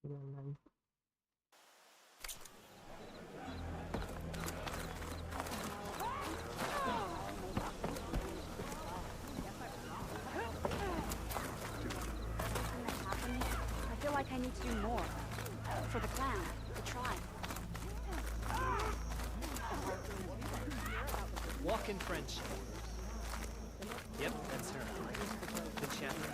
I feel like I need to do more. For the clan, the tribe. Walk in French. Yep, that's her. The champion.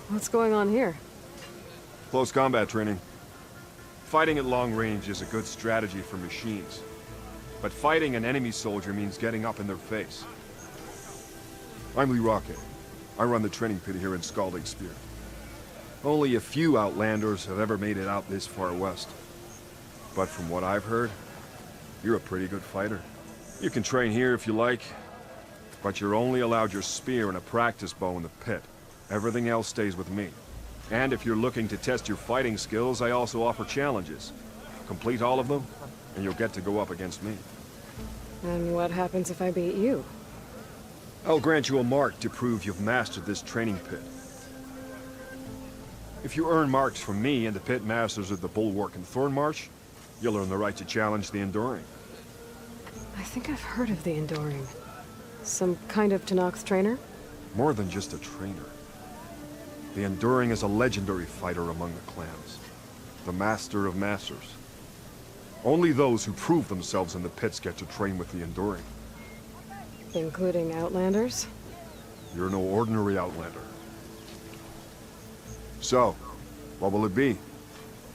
What's going on here? Close combat training. Fighting at long range is a good strategy for machines. But fighting an enemy soldier means getting up in their face. I'm Lee Rocket. I run the training pit here in Scalding Spear. Only a few Outlanders have ever made it out this far west. But from what I've heard, you're a pretty good fighter. You can train here if you like, but you're only allowed your spear and a practice bow in the pit. Everything else stays with me. And if you're looking to test your fighting skills, I also offer challenges. Complete all of them, and you'll get to go up against me. And what happens if I beat you? I'll grant you a mark to prove you've mastered this training pit. If you earn marks from me and the pit masters of the Bulwark and Thornmarsh, you'll earn the right to challenge the Enduring. I think I've heard of the Enduring. Some kind of Tenakth trainer? More than just a trainer. The Enduring is a legendary fighter among the clans. The master of masters. Only those who prove themselves in the pits get to train with the Enduring. Including Outlanders? You're no ordinary Outlander. So, what will it be?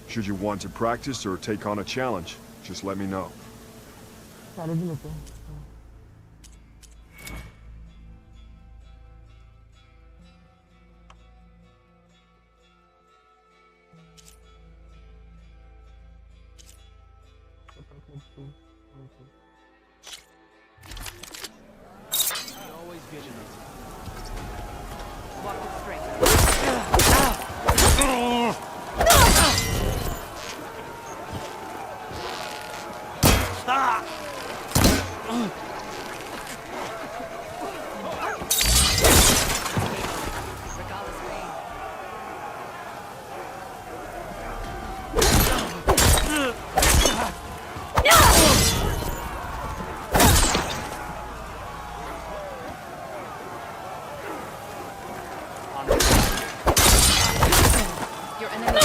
Should you want to practice or take on a challenge, just let me know. Always vigilant. Walk with strength. Regardless pain. Your enemy.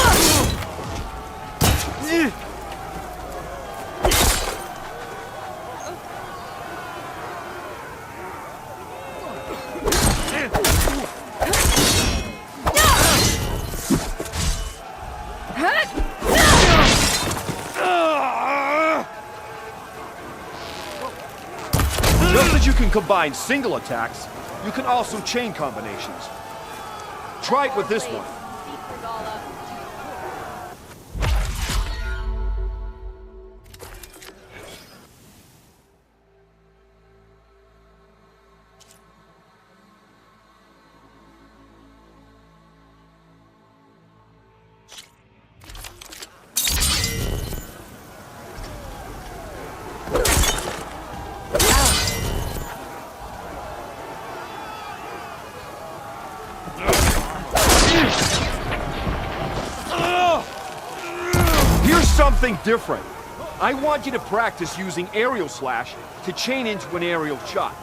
Just as you can combine single attacks, you can also chain combinations. Try it with this one. Here's something different. I want you to practice using aerial slash to chain into an aerial shot.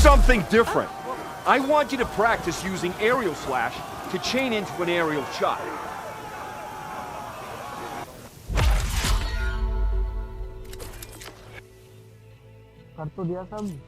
something different. I want you to practice using aerial slash to chain into an aerial shot. कर तो दिया सब।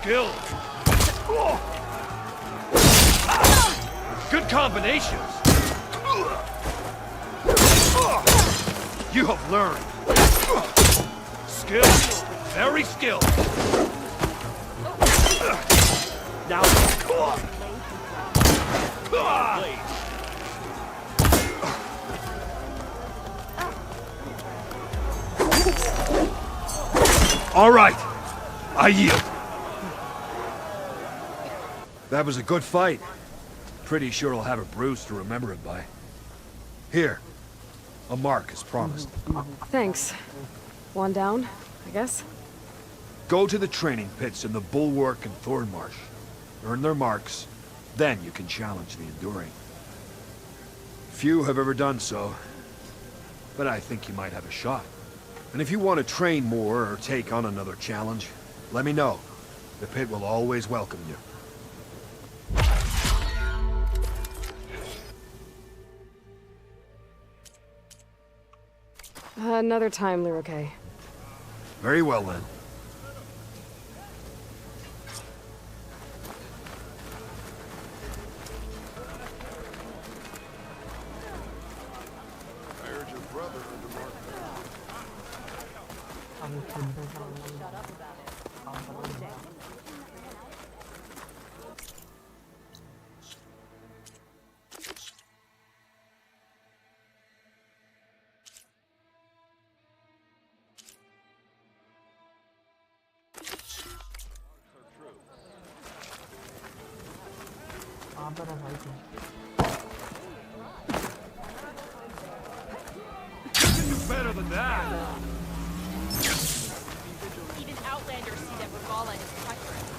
Skill. Good combinations. You have learned. Skill. Very skilled. Now. All right. I yield. That was a good fight. Pretty sure I'll have a bruise to remember it by. Here. A mark as promised. Thanks. One down, I guess? Go to the training pits in the Bulwark and Thornmarsh. Earn their marks. Then you can challenge the Enduring. Few have ever done so. But I think you might have a shot. And if you want to train more or take on another challenge, let me know. The pit will always welcome you. Another time, Lyricae. Very well then. I heard your brother under Mark. अभी खुद देखा पर है भाई तुम। Better than that. Even Outlanders see that Regala is treacherous.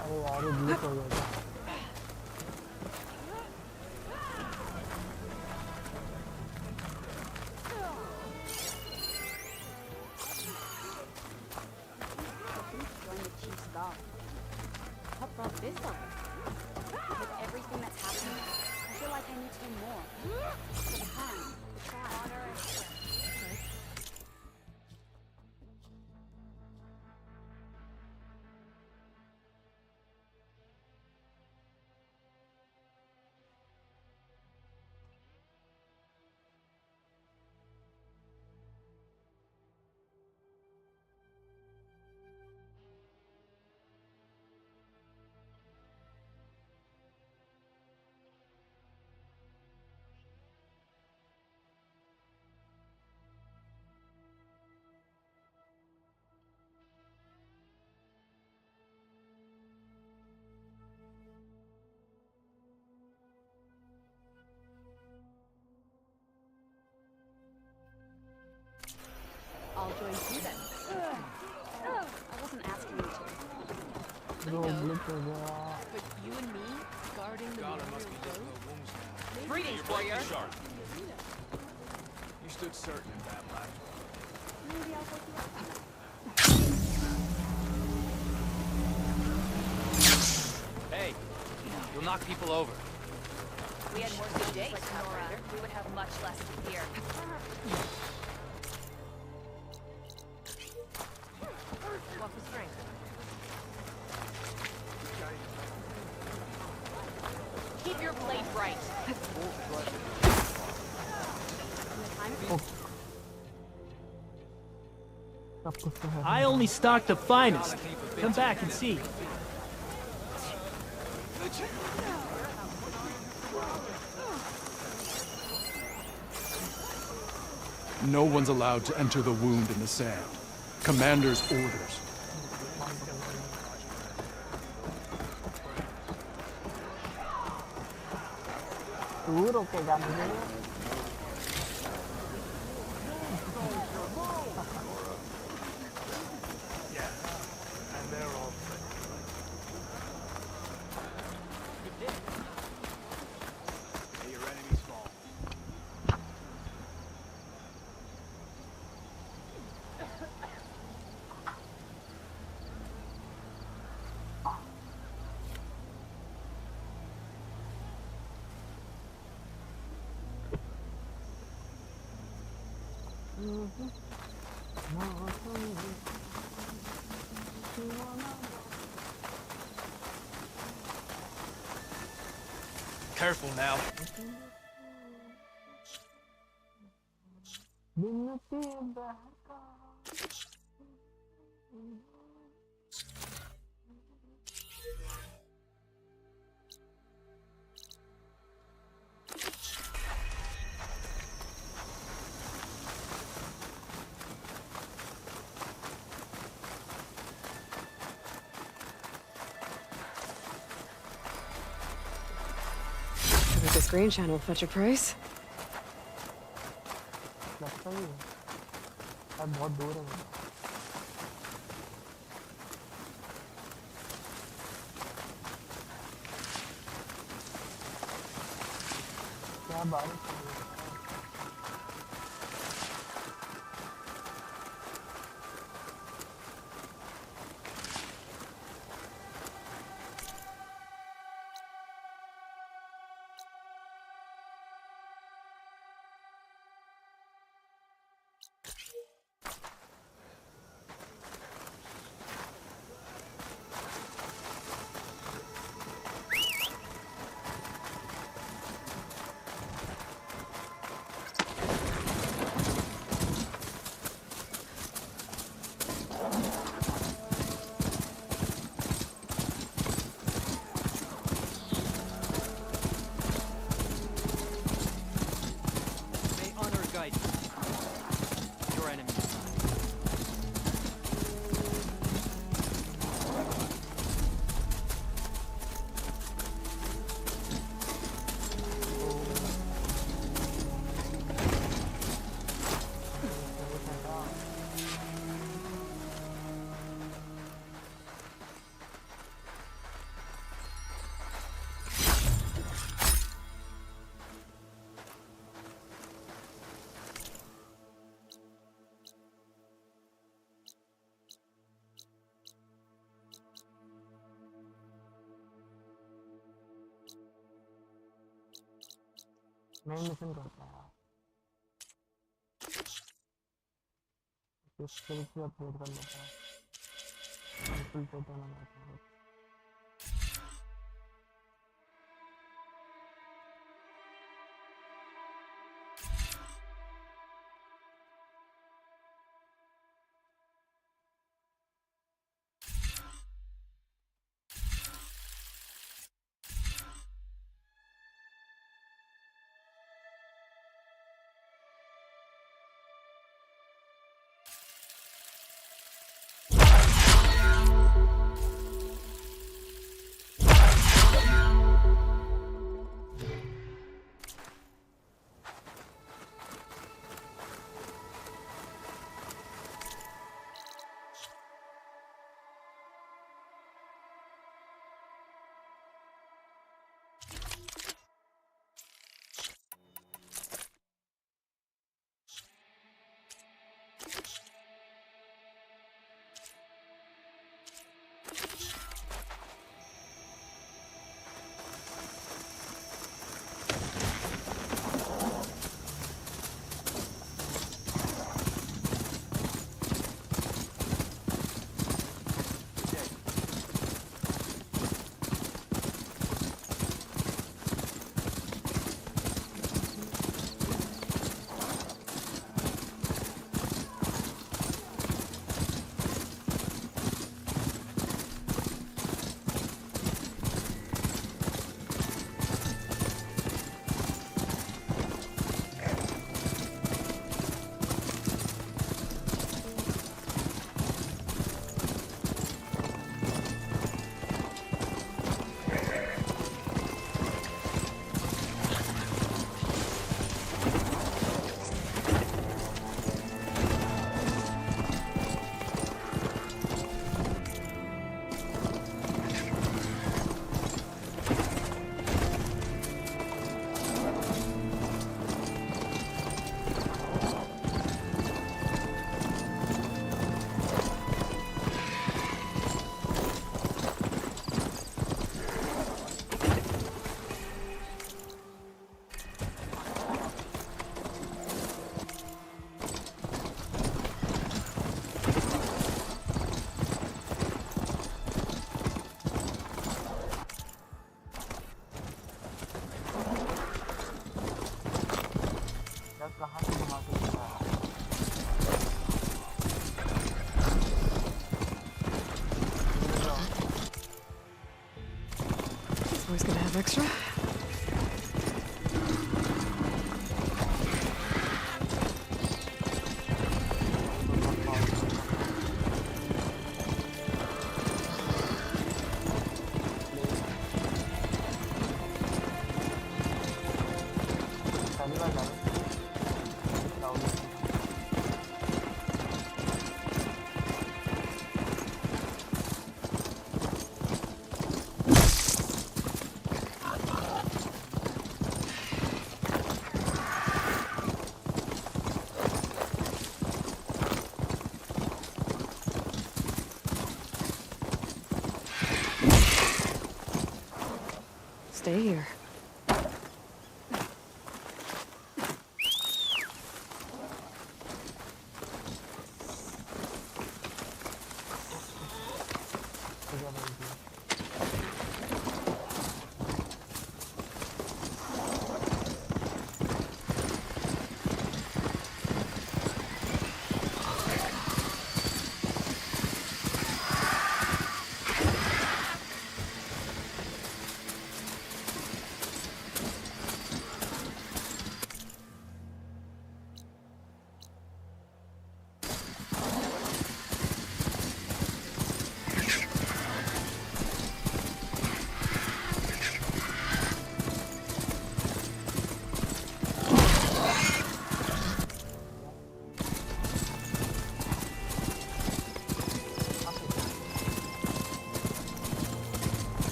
अरे यार ये ग्लिच हो गया। What brought this over? With everything that's happening, I feel like I need to do more. For the clan, the tribe. Honor and strength. I'll join you then. I wasn't asking you to. Bro glitch हो गया। But you and me, guarding the memorial road? Greetings, warrior. You stood certain in that last one. Maybe I'll take you up on that. Hey, you'll knock people over. We had more good days, Nora. We would have much less to fear. What for strength? Keep your blade bright. सब कुछ तो है। I only stock the finest. Come back and see. No one's allowed to enter the wound in the sand. Commander's orders. तू रोकेगा मुझे? And they're all set. May your enemies fall. Careful now. Maybe this green channel will fetch a price. लगता ही है अब बहुत दूर है क्या बारिश हो रही है May honor guide you. Your enemy is mine. मैं मिशन करता है इस स्किल से अपलोड कर लेता हूँ फुल टोटल बनाता हूँ have extra? पहली बार डाला Stay here.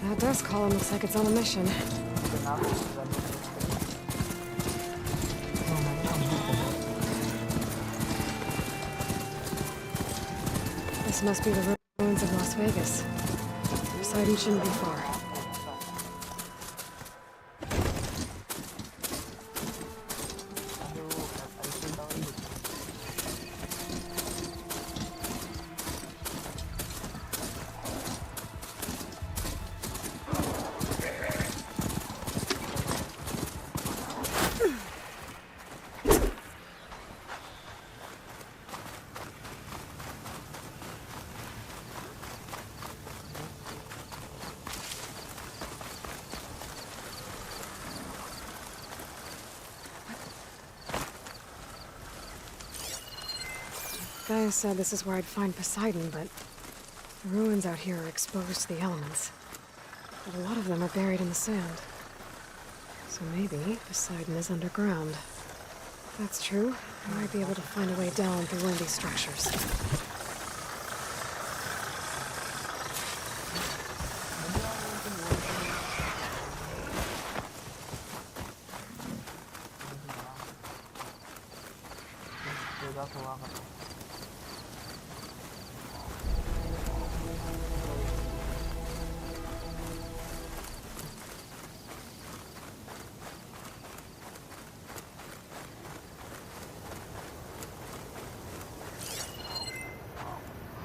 That dust column looks like it's on a mission. This must be the ruins of Las Vegas. Poseidon shouldn't be far. Gaia said this is where I'd find Poseidon, but the ruins out here are exposed to the elements. But a lot of them are buried in the sand. So maybe Poseidon is underground. If that's true, I might be able to find a way down through one of these structures.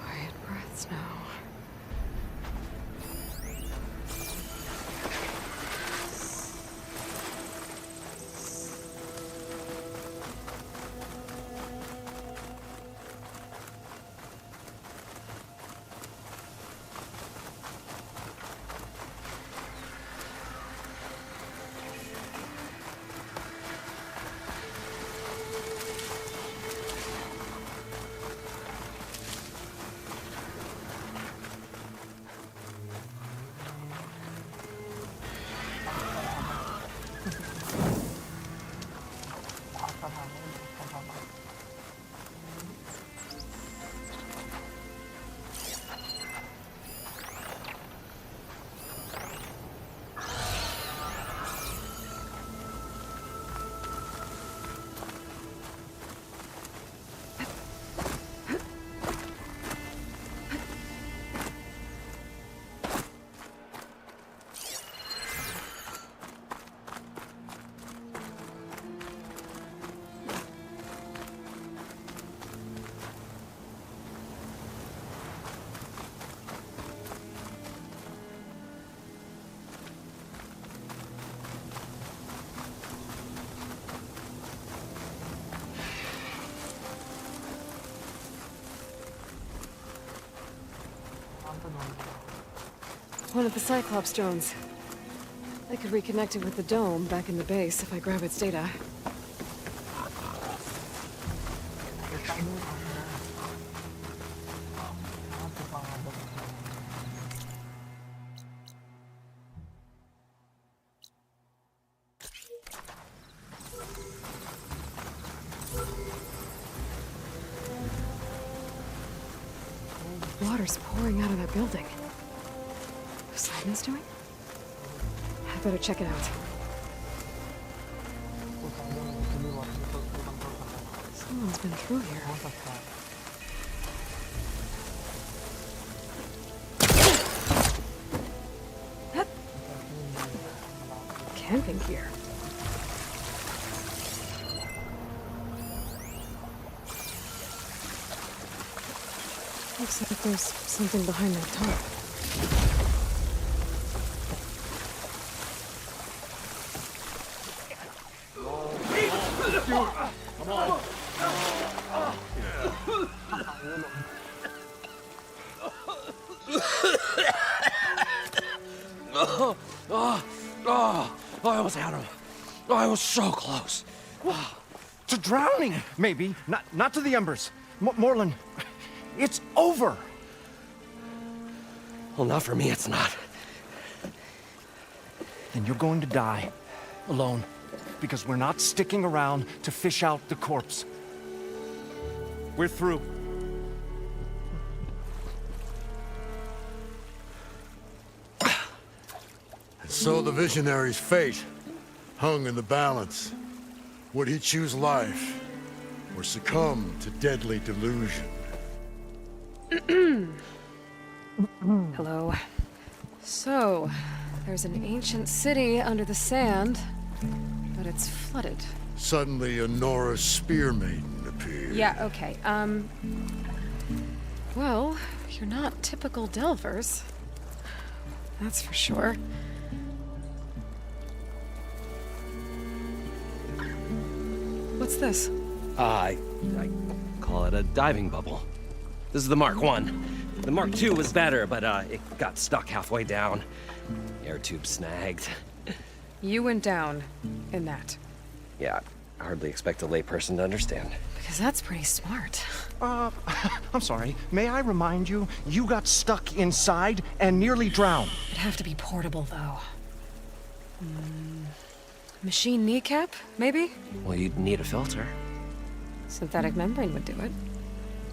Quiet breaths now. One of the Cyclops drones. I could reconnect it with the dome back in the base if I grab its data. Water's pouring out of that building. What's Simon's doing? I better check it out. Someone's been through here. Hup. Camping gear. Looks like there's something behind that tarp. I almost had him. I was so close. To drowning, maybe. Not to the embers. Moreland, it's over. Well, not for me, it's not. Then you're going to die. Alone. Because we're not sticking around to fish out the corpse. We're through. So the visionary's fate hung in the balance. Would he choose life or succumb to deadly delusion? Hello. So, there's an ancient city under the sand, but it's flooded. Suddenly, a Nora spear maiden appeared. Yeah, okay. Well, you're not typical Delvers. That's for sure. What's this? I call it a diving bubble. This is the Mark 1. The Mark 2 was better, but it got stuck halfway down. Air tube snagged. You went down in that. Yeah, I hardly expect a layperson to understand. Because that's pretty smart. I'm sorry. May I remind you, you got stuck inside and nearly drowned. It'd have to be portable, though. Machine kneecap, maybe? Well, you'd need a filter. Synthetic membrane would do it.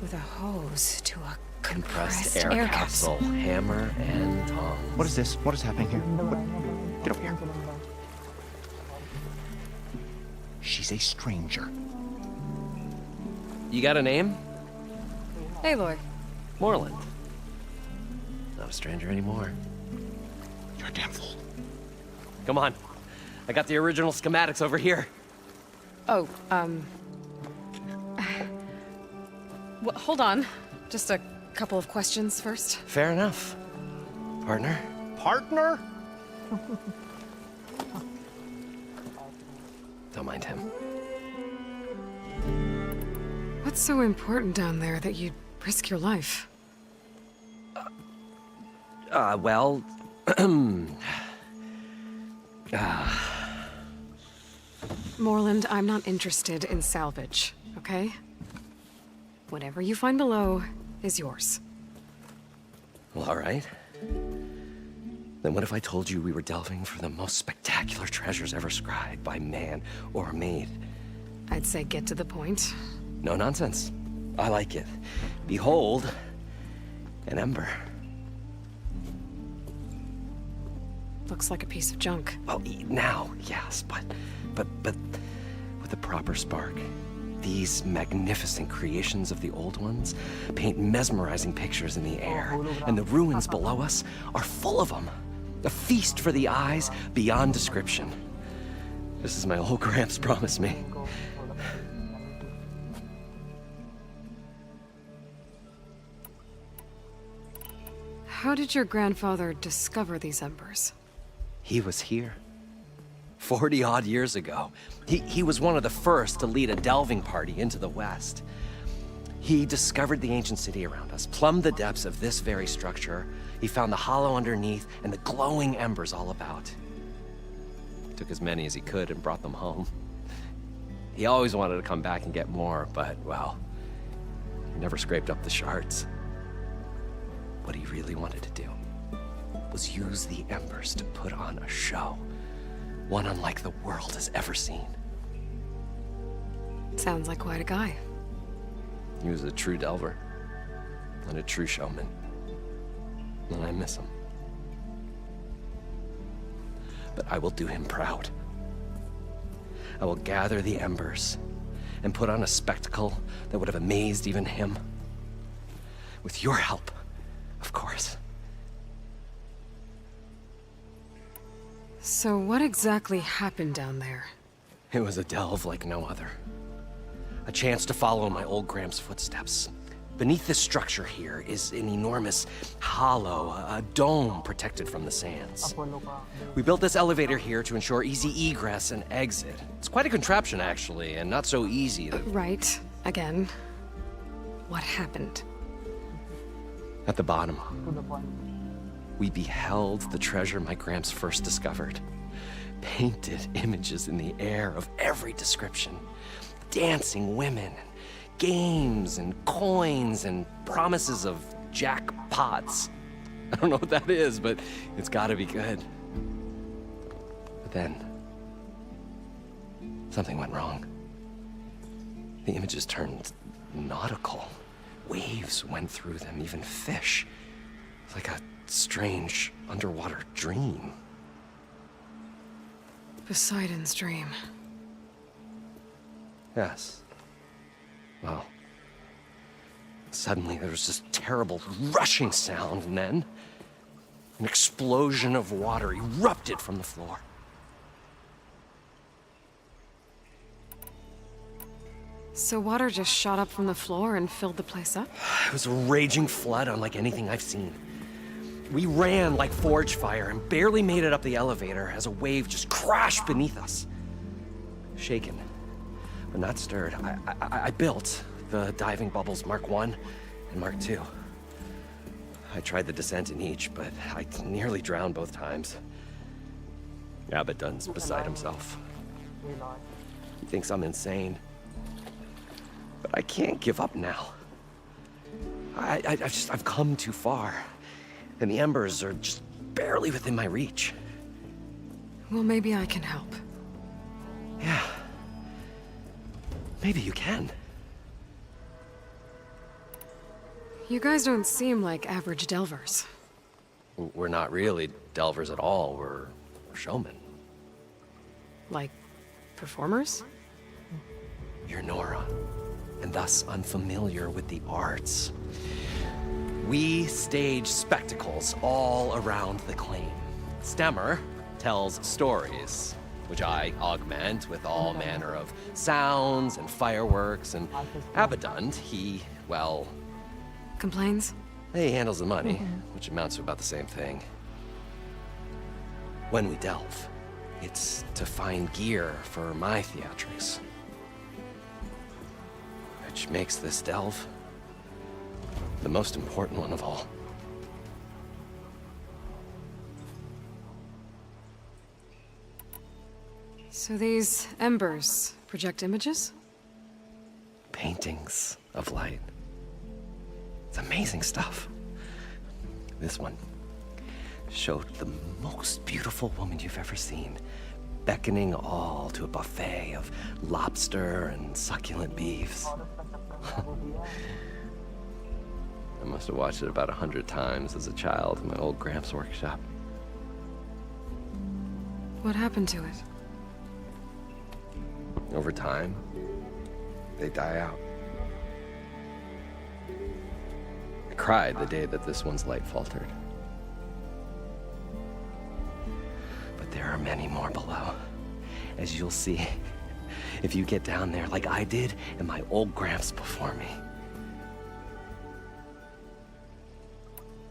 With a hose to a compressed air capsule. Hammer and tongs. What is this? What is happening here? Get over here. She's a stranger. You got a name? Aloy. Moreland. Not a stranger anymore. You're a damn fool. Come on. I got the original schematics over here. Oh, well, hold on. Just a couple of questions first. Fair enough. Partner? Partner? Don't mind him. What's so important down there that you'd risk your life? Well... Moreland, I'm not interested in salvage, okay? Whatever you find below is yours. Well, all right. Then what if I told you we were delving for the most spectacular treasures ever scribed by man or maid? I'd say get to the point. No nonsense. I like it. Behold, an ember. Looks like a piece of junk. Well, now, yes, but with a proper spark. These magnificent creations of the old ones paint mesmerizing pictures in the air, and the ruins below us are full of them. A feast for the eyes beyond description. Just as my old Gramps promised me. How did your grandfather discover these embers? He was here. 40-odd years ago. He was one of the first to lead a delving party into the West. He discovered the ancient city around us, plumbed the depths of this very structure. He found the hollow underneath and the glowing embers all about. Took as many as he could and brought them home. He always wanted to come back and get more, but, well, he never scraped up the shards. What he really wanted to do was use the embers to put on a show, one unlike the world has ever seen. Sounds like quite a guy. He was a true delver and a true showman, and I miss him. But I will do him proud. I will gather the embers and put on a spectacle that would have amazed even him. With your help, of course. So what exactly happened down there? It was a delve like no other. A chance to follow my old Gramps' footsteps. Beneath this structure here is an enormous hollow, a dome protected from the sands. We built this elevator here to ensure easy egress and exit. It's quite a contraption, actually, and not so easy. Right. Again. What happened? At the bottom, we beheld the treasure my Gramps first discovered. Painted images in the air of every description. Dancing women, games and coins and promises of jackpots. I don't know what that is, but it's gotta be good. But then, something went wrong. The images turned nautical. Waves went through them, even fish. It's like a strange underwater dream. Poseidon's dream. Yes. Well, suddenly there was this terrible rushing sound, and then an explosion of water erupted from the floor. So water just shot up from the floor and filled the place up? It was a raging flood unlike anything I've seen. We ran like forge fire and barely made it up the elevator as a wave just crashed beneath us. Shaken, but not stirred, I built the diving bubbles Mark I and Mark II. I tried the descent in each, but I nearly drowned both times. Abaddon's beside himself. He thinks I'm insane. But I can't give up now. I've come too far. And the embers are just barely within my reach. Well, maybe I can help. Yeah. Maybe you can. You guys don't seem like average delvers. We're not really delvers at all. We're showmen. Like, performers? You're Nora, and thus unfamiliar with the arts. We stage spectacles all around the claim. Stemmer tells stories, which I augment with all manner of sounds and fireworks, and Abaddon, he, well... Complains? He handles the money, which amounts to about the same thing. When we delve, it's to find gear for my theatrics. Which makes this delve the most important one of all. So these embers project images? Paintings of light. It's amazing stuff. This one showed the most beautiful woman you've ever seen, beckoning all to a buffet of lobster and succulent beefs. I must have watched it about 100 times as a child in my old Gramps' workshop. What happened to it? Over time, they die out. I cried the day that this one's light faltered. But there are many more below, as you'll see if you get down there like I did and my old Gramps before me.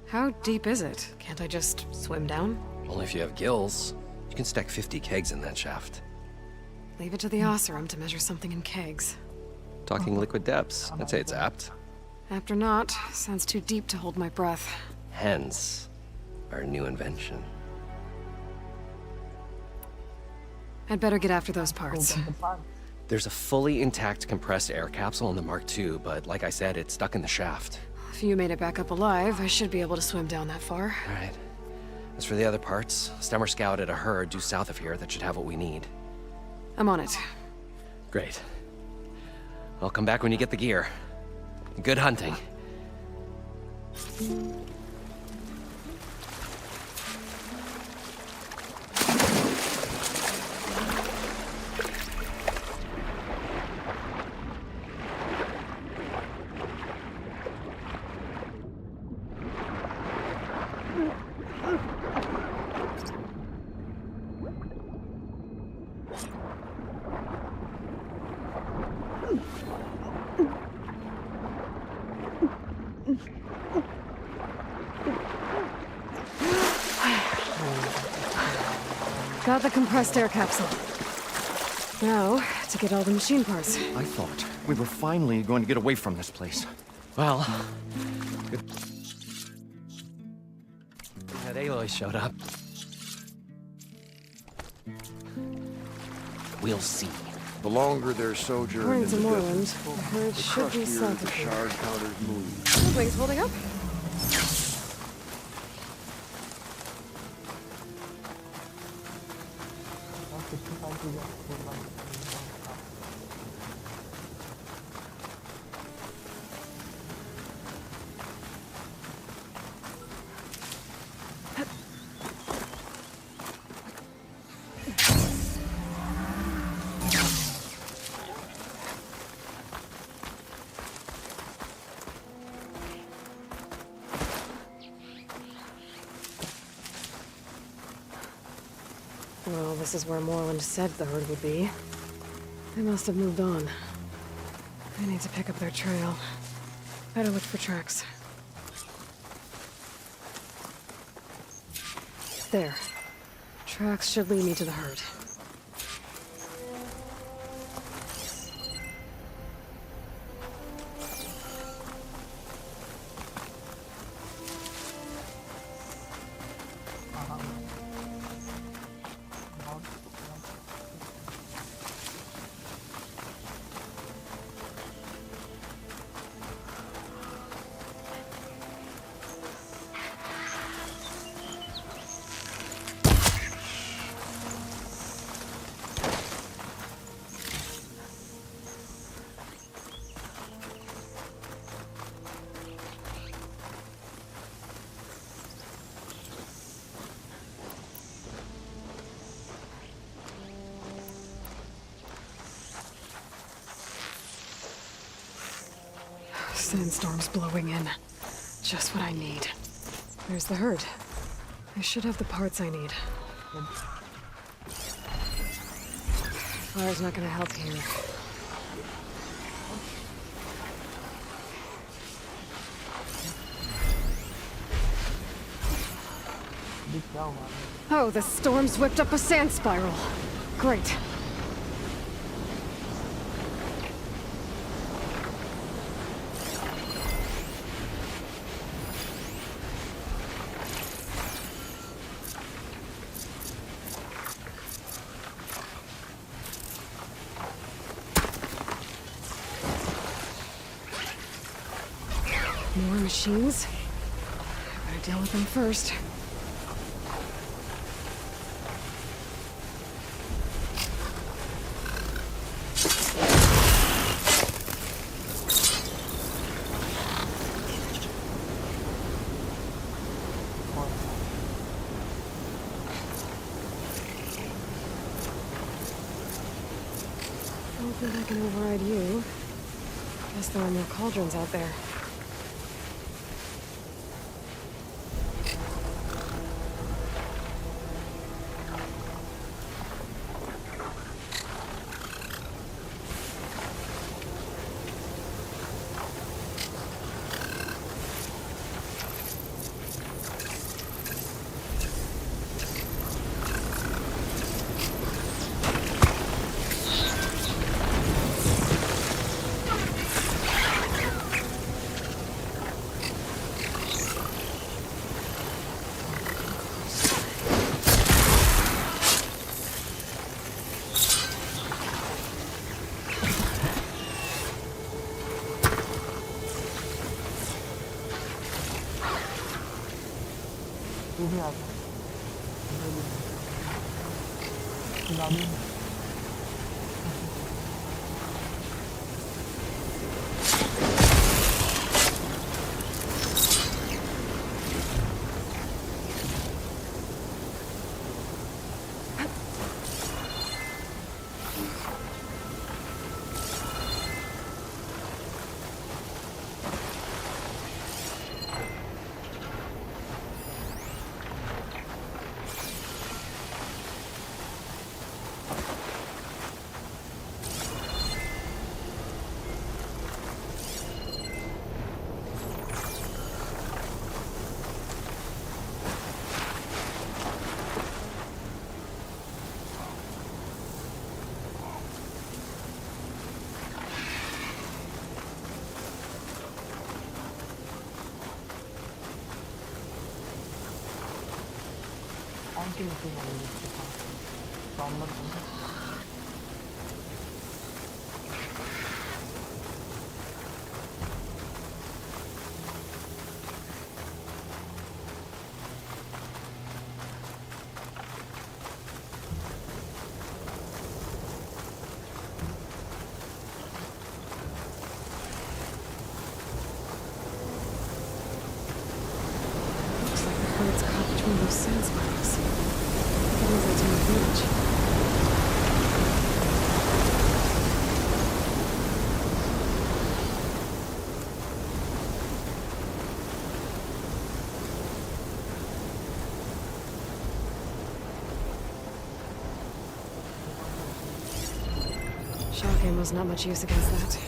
How deep is it? Can't I just swim down? Only if you have gills. You can stack 50 kegs in that shaft. Leave it to the Oseram to measure something in kegs. Talking liquid depths, I'd say it's apt. After not, sounds too deep to hold my breath. Hence, our new invention. I'd better get after those parts. There's a fully intact compressed air capsule in the Mark II, but like I said, it's stuck in the shaft. If you made it back up alive, I should be able to swim down that far. All right. As for the other parts, Stemmer scouted a herd due south of here that should have what we need. I'm on it. Great. I'll come back when you get the gear. Good hunting. Got the compressed air capsule. Now, to get all the machine parts. I thought we were finally going to get away from this place. Well, good that Aloy showed up. We'll see. The longer their sojourn According in to the Moreland, desert, the herd the should be crustier south the of here. shard counters move. The wings holding up? Well, this is where Moreland said the herd would be. They must have moved on. I need to pick up their trail. Better look for tracks. There. Tracks should lead me to the herd. Sandstorm's blowing in. Just what I need. There's the herd. I should have the parts I need. Fire's not gonna help here. Oh, the storm's whipped up a sand spiral. Great. More machines? I better deal with them first. Don't think I can override you. Guess there are more cauldrons out there. भी आ गया गाड़ी में कौन सी machine है इसके पास sombre Looks like the birds caught between those sand spikes. That means that's on the beach. Shock ammo's not much use against that.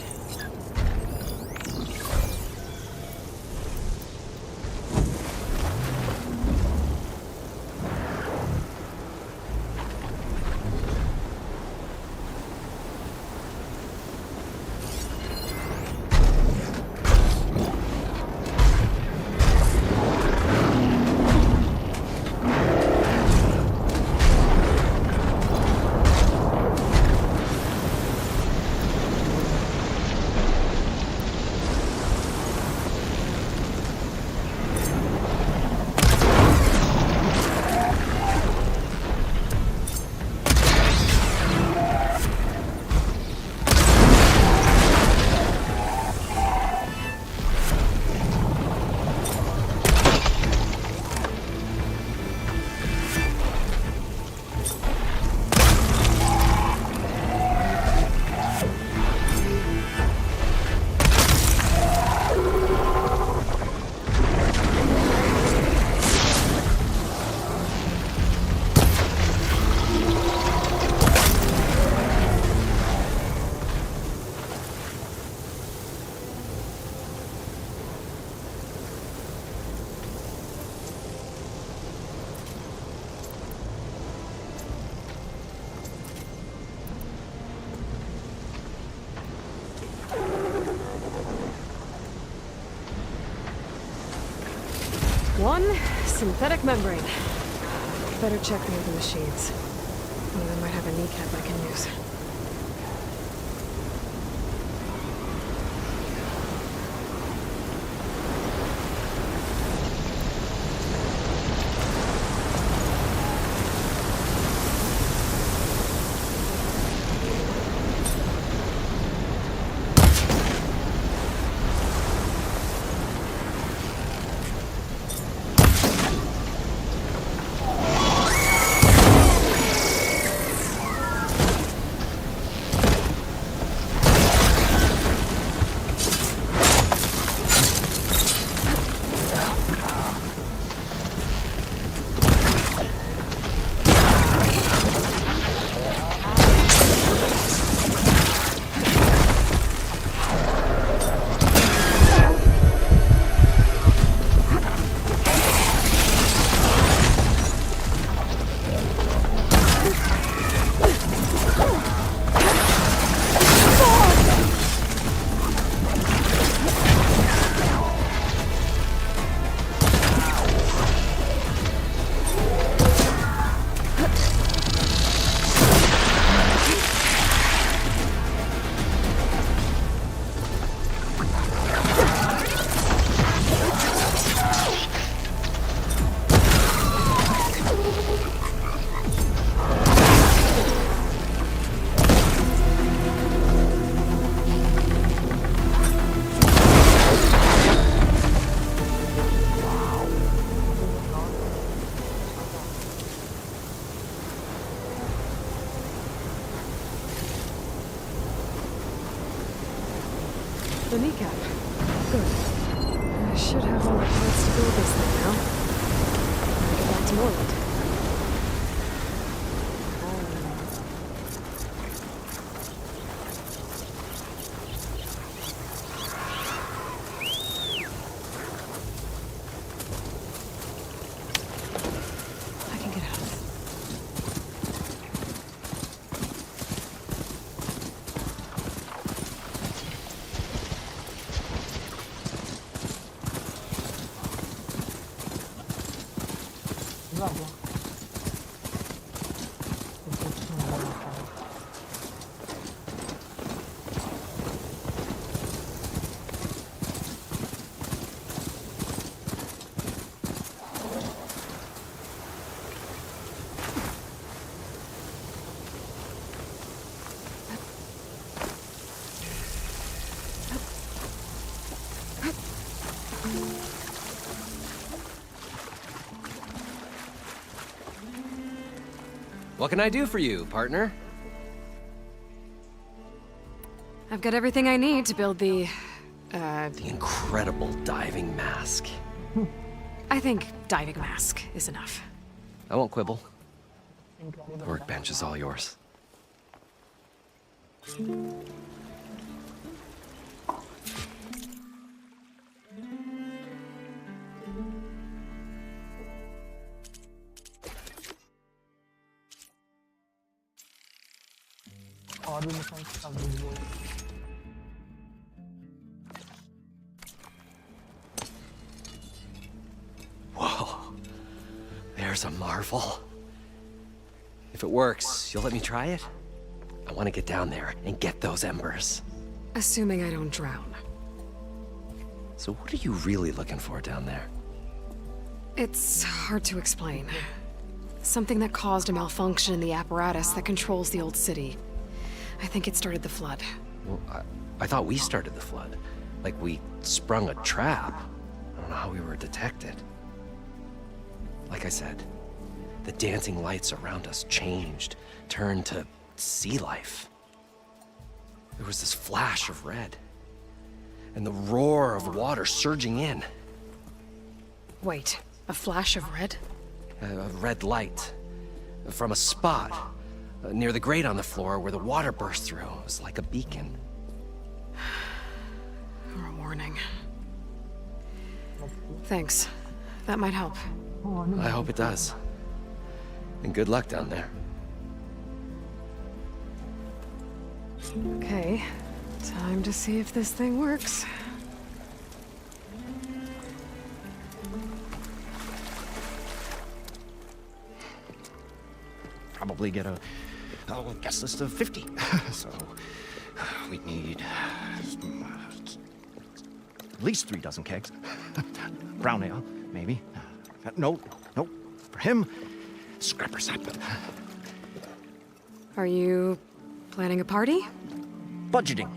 One synthetic membrane. Better check the other machines. One of them might have a kneecap I can use. The kneecap. Good. I should have all the parts to build this thing now. I'll get back to Morland. I can get out. Bravo. What can I do for you, partner? I've got everything I need to build the Incredible diving mask. I think diving mask is enough. I won't quibble. The workbench is all yours. और भी mechanics का video. Whoa. There's a marvel. If it works, you'll let me try it? I want to get down there and get those embers. Assuming I don't drown. So what are you really looking for down there? It's hard to explain. Something that caused a malfunction in the apparatus that controls the old city. I think it started the flood. Well, I thought we started the flood. Like we sprung a trap. I don't know how we were detected. Like I said, the dancing lights around us changed, turned to sea life. There was this flash of red, and the roar of water surging in. Wait, a flash of red? A red light from a spot near the grate on the floor where the water burst through. It was like a beacon. Or a warning. Thanks. That might help. I hope it does. And good luck down there. Okay, time to see if this thing works. Probably get a guest list of 50. So we'd need at least 3 dozen kegs. Brown ale, maybe. No. For him, scrapper sap. Are you planning a party? Budgeting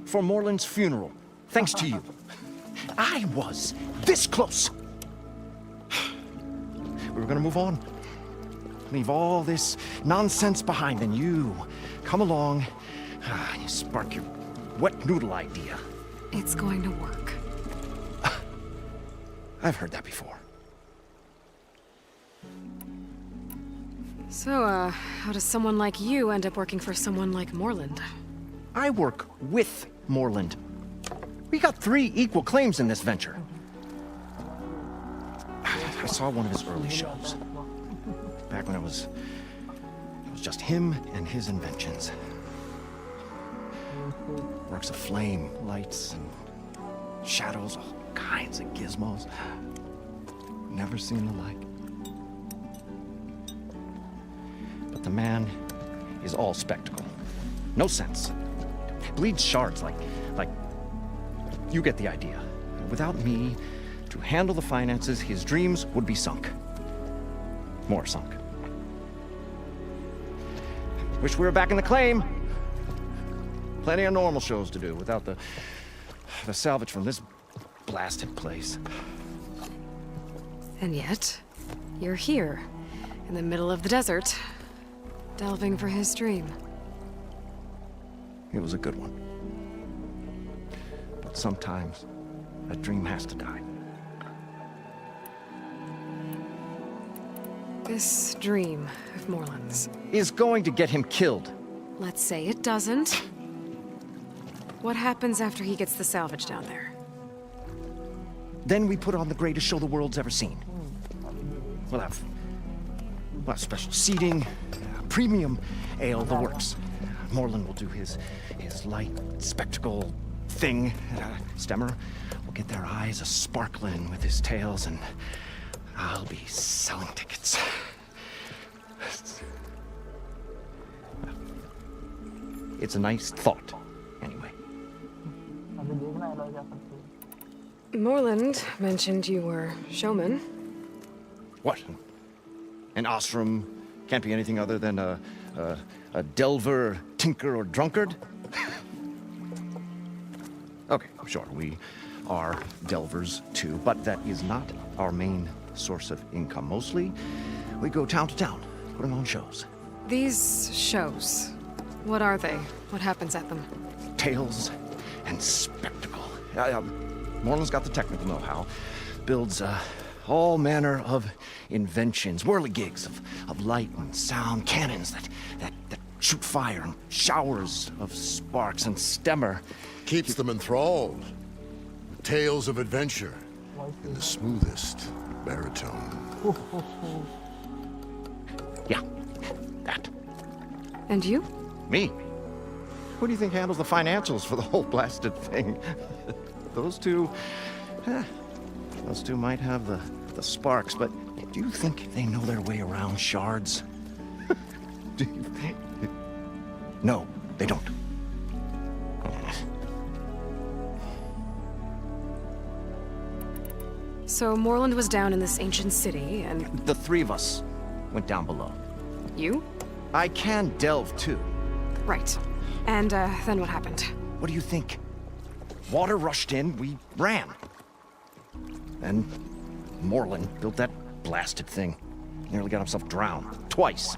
for Morland's funeral. Thanks to you. I was this close. We were gonna move on. Leave all this nonsense behind, and you come along and you spark your wet noodle idea. It's going to work. I've heard that before. So, how does someone like you end up working for someone like Morland? I work with Morland. We got 3 equal claims in this venture. I saw one of his early shows. Back when it was just him and his inventions. Works of flame, lights, and shadows, all kinds of gizmos. Never seen the like. But the man is all spectacle. No sense. Bleeds shards like you get the idea. Without me to handle the finances, his dreams would be sunk. More sunk. Wish we were back in the claim. Plenty of normal shows to do without the salvage from this blasted place. And yet, you're here, in the middle of the desert, delving for his dream. It was a good one. But sometimes a dream has to die. This dream of Moreland's. Is going to get him killed. Let's say it doesn't. What happens after he gets the salvage down there? Then we put on the greatest show the world's ever seen. We'll have special seating, premium ale, the works. Moreland will do his light spectacle thing. Stemmer will get their eyes a-sparkling with his tales, and I'll be selling tickets. It's a nice thought, anyway. अभी देखना alloy क्या करती है। Moreland mentioned you were showman. What? An Osram can't be anything other than a delver, tinker, or drunkard? Okay, sure, we are delvers too, but that is not our main source of income. Mostly, we go town to town, putting on shows. These shows, what are they? What happens at them? Tales and spectacle. Moreland's got the technical know-how. Builds all manner of inventions, whirligigs of light and sound, cannons that shoot fire, and showers of sparks, and Stemmer Keeps them enthralled. Tales of adventure in the smoothest baritone. Yeah, that. And you? Me? Who do you think handles the financials for the whole blasted thing? Those two might have the sparks, but do you think they know their way around shards? No, they don't. So Moreland was down in this ancient city, and... The three of us went down below. You? I can delve, too. Right. And, then what happened? What do you think? Water rushed in, we ran. And Moreland built that blasted thing. Nearly got himself drowned. Twice.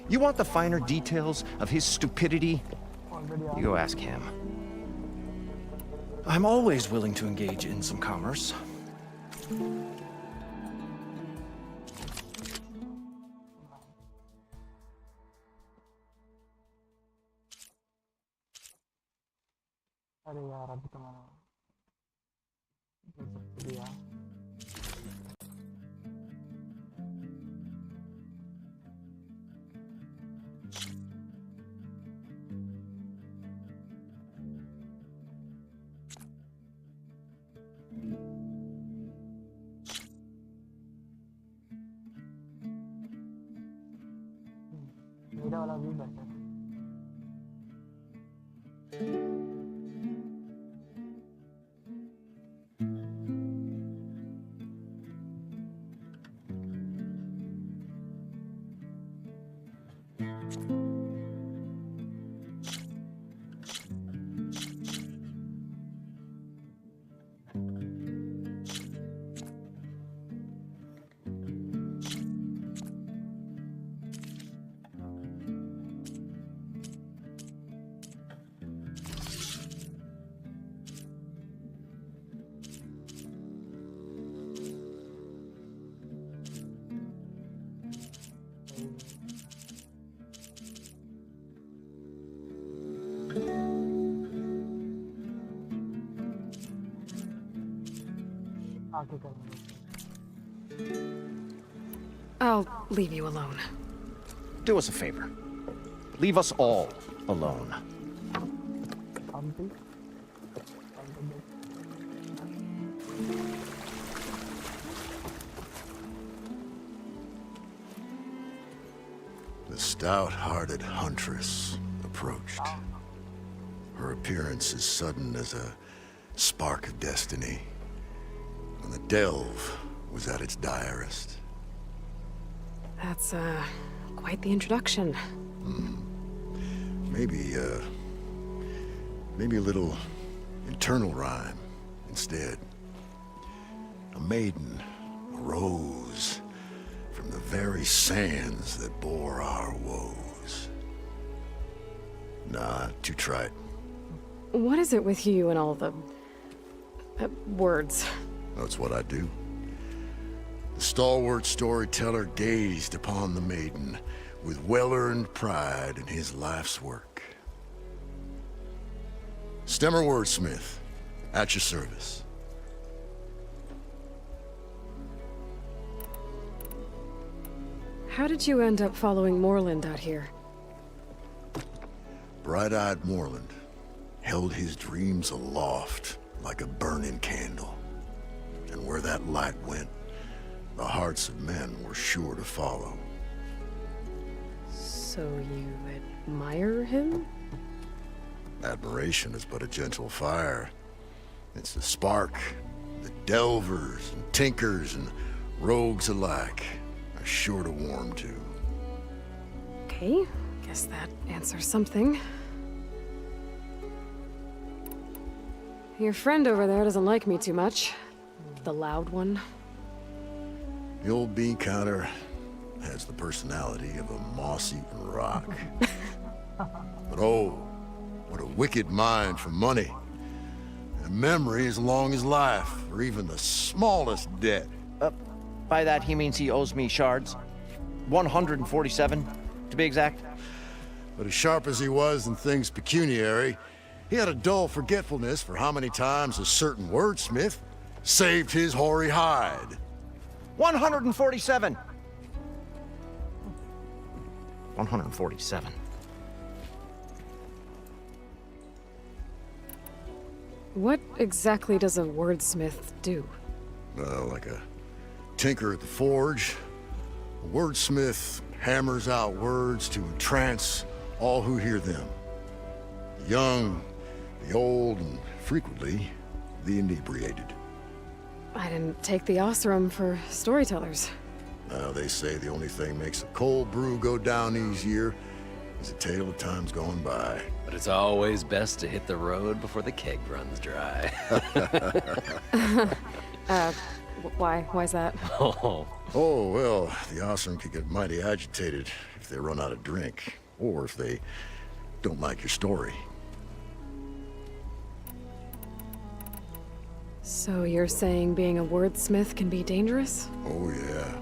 You want the finer details of his stupidity? You go ask him. I'm always willing to engage in some commerce. अरे यार अभी तो मैंने देख सकते दिया। मेरा वाला भी बेटर है। I'll leave you alone. Do us a favor. Leave us all alone. The stout-hearted huntress approached. Her appearance as sudden as a spark of destiny, when the delve was at its direst. That's, quite the introduction. Maybe a little internal rhyme instead. A maiden arose from the very sands that bore our woes. Nah, too trite. What is it with you and all the... words? That's what I do. The stalwart storyteller gazed upon the maiden with well-earned pride in his life's work. Stemmer wordsmith, at your service. How did you end up following Moreland out here? Bright-eyed Moreland held his dreams aloft like a burning candle. And where that light went, the hearts of men were sure to follow. So you admire him? Admiration is but a gentle fire. It's the spark that delvers and tinkers and rogues alike are sure to warm to. Okay, guess that answers something. Your friend over there doesn't like me too much. The loud one. The old bean counter has the personality of a moss-eaten rock. But oh, what a wicked mind for money. And a memory as long as life, or even the smallest debt. By that, he means he owes me shards. 147, to be exact. But as sharp as he was in things pecuniary, he had a dull forgetfulness for how many times a certain wordsmith saved his hoary hide. 147! 147. What exactly does a wordsmith do? Like a tinker at the forge, a wordsmith hammers out words to entrance all who hear them. The young, the old, and frequently, the inebriated. I didn't take the Osram for storytellers. Now, they say the only thing makes a cold brew go down easier is a tale of times gone by. But it's always best to hit the road before the keg runs dry. Why's that? Oh. Oh, well, the Osram could get mighty agitated if they run out of drink, or if they don't like your story. So you're saying being a wordsmith can be dangerous? Oh, yeah.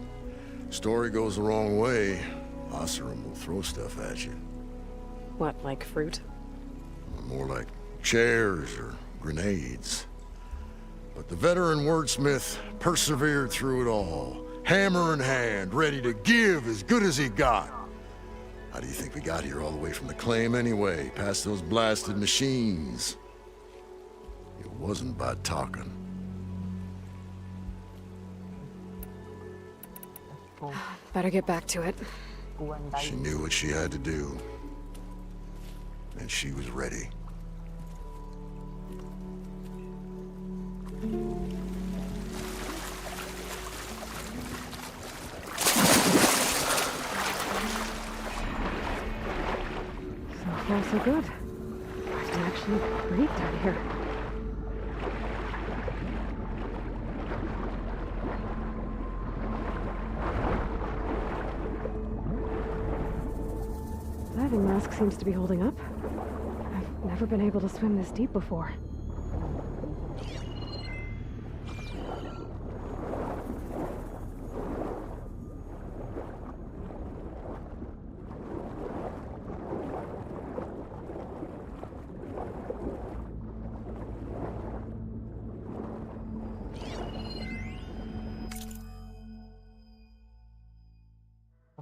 Story goes the wrong way, Osram will throw stuff at you. What, like fruit? More like chairs or grenades. But the veteran wordsmith persevered through it all, hammer in hand, ready to give as good as he got. How do you think we got here all the way from the claim anyway, past those blasted machines? It wasn't by talking. Better get back to it. She knew what she had to do. And she was ready. So far, so good. I can actually breathe down here. Diving mask seems to be holding up. I've never been able to swim this deep before.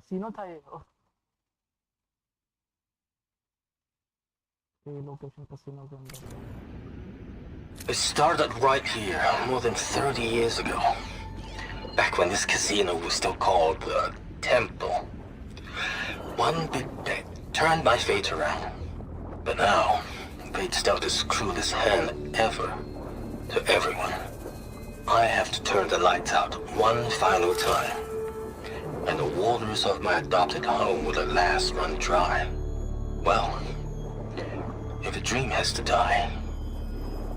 casino था ये location casino के अंदर It started right here, more than 30 years ago. Back when this casino was still called the Temple. One big bet turned my fate around. But now, fate's dealt its cruelest hand ever to everyone. I have to turn the lights out one final time. And the waters of my adopted home will at last run dry. Well, if a dream has to die,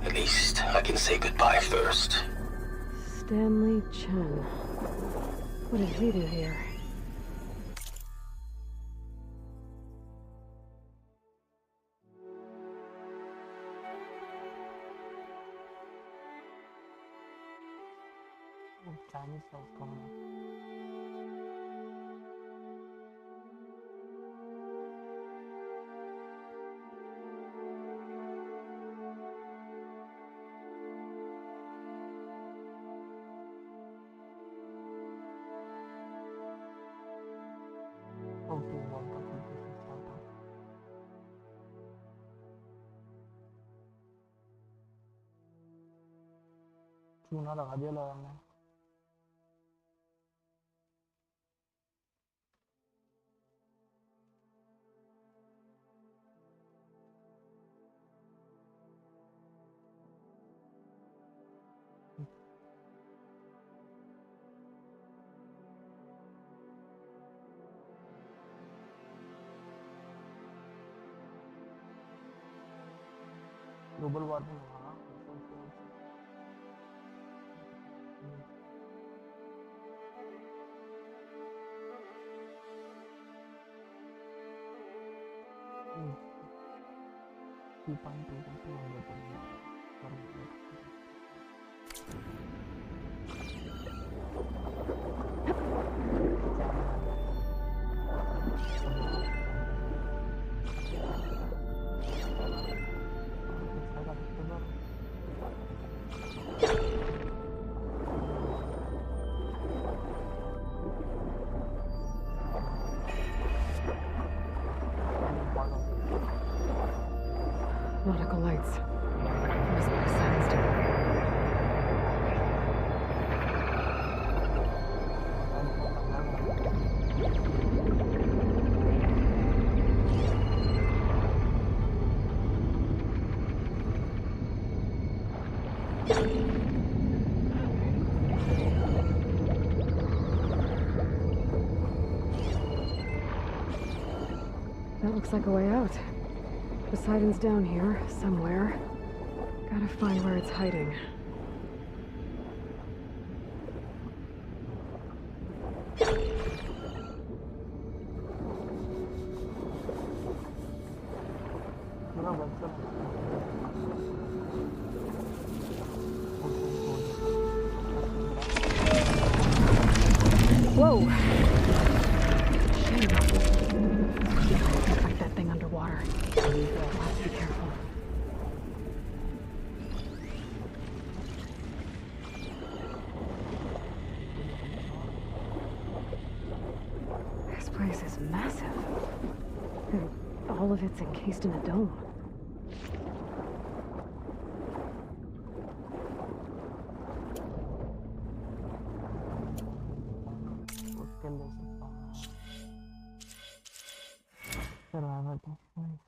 at least I can say goodbye first. Stanley Chen. What did he do here? Chinese house coming up. Okay, what the fuck is this photo? चूना लगा दिया लगा हमने global warming हाँ Nautical lights. Must be silenced. That looks like a way out. Poseidon's down here, somewhere. Gotta find where it's hiding. Whoa! Shit. Fight that thing underwater. Let's be careful. This place is massive. And all of it's encased in a dome.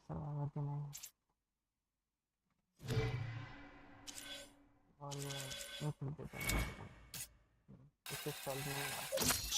survivor के नहीं और ये मैं खुद देता हूँ इसे solve नहीं आता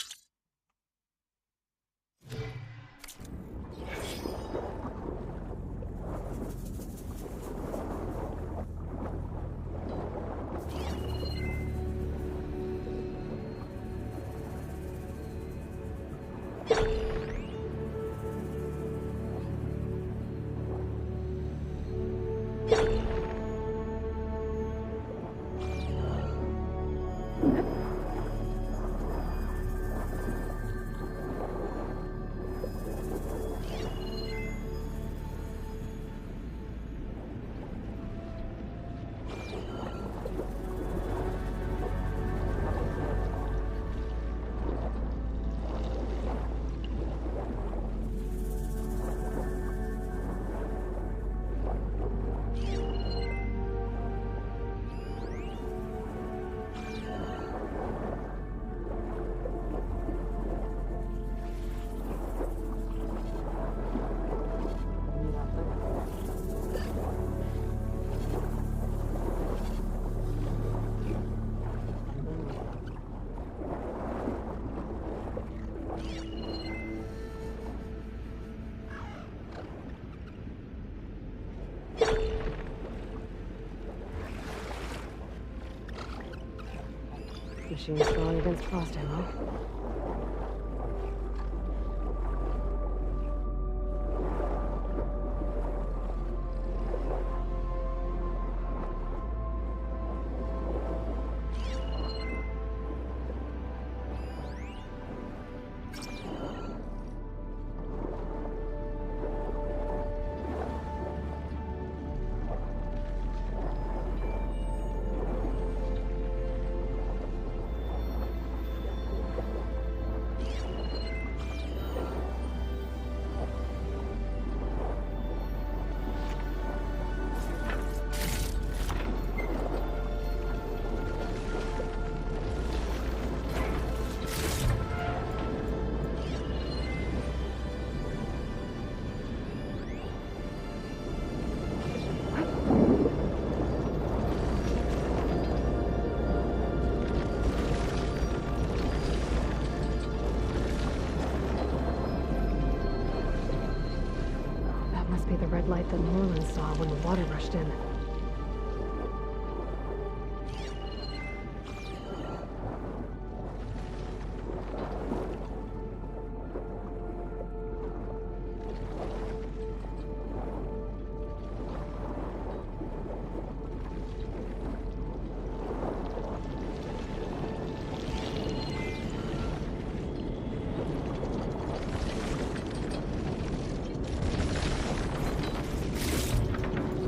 Machine strong against frost ammo. red light that Moreland saw when the water rushed in.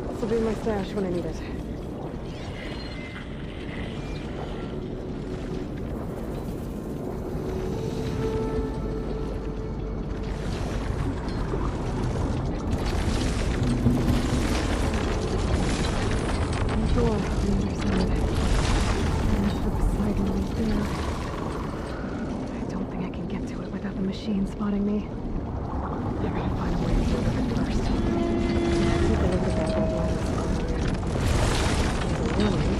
This will be my stash when I need it. Door on the other side. And that's what the side door is there. I don't think I can get to it without the machine spotting me. I gotta find a way to get it first. Take a look at that red light. There's a warning.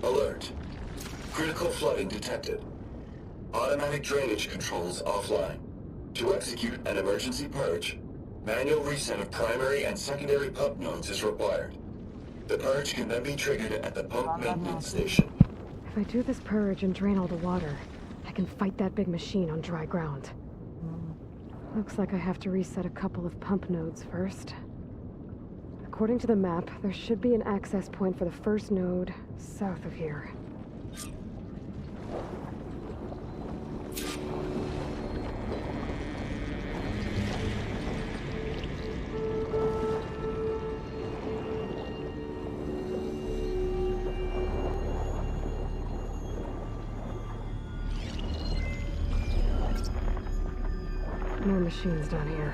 Alert. Critical flooding detected. Automatic drainage controls offline. To execute an emergency purge, manual reset of primary and secondary pump nodes is required. The purge can then be triggered at the pump maintenance station. If I do this purge and drain all the water, I can fight that big machine on dry ground. Looks like I have to reset a couple of pump nodes first. According to the map, there should be an access point for the first node south of here. More machines down here.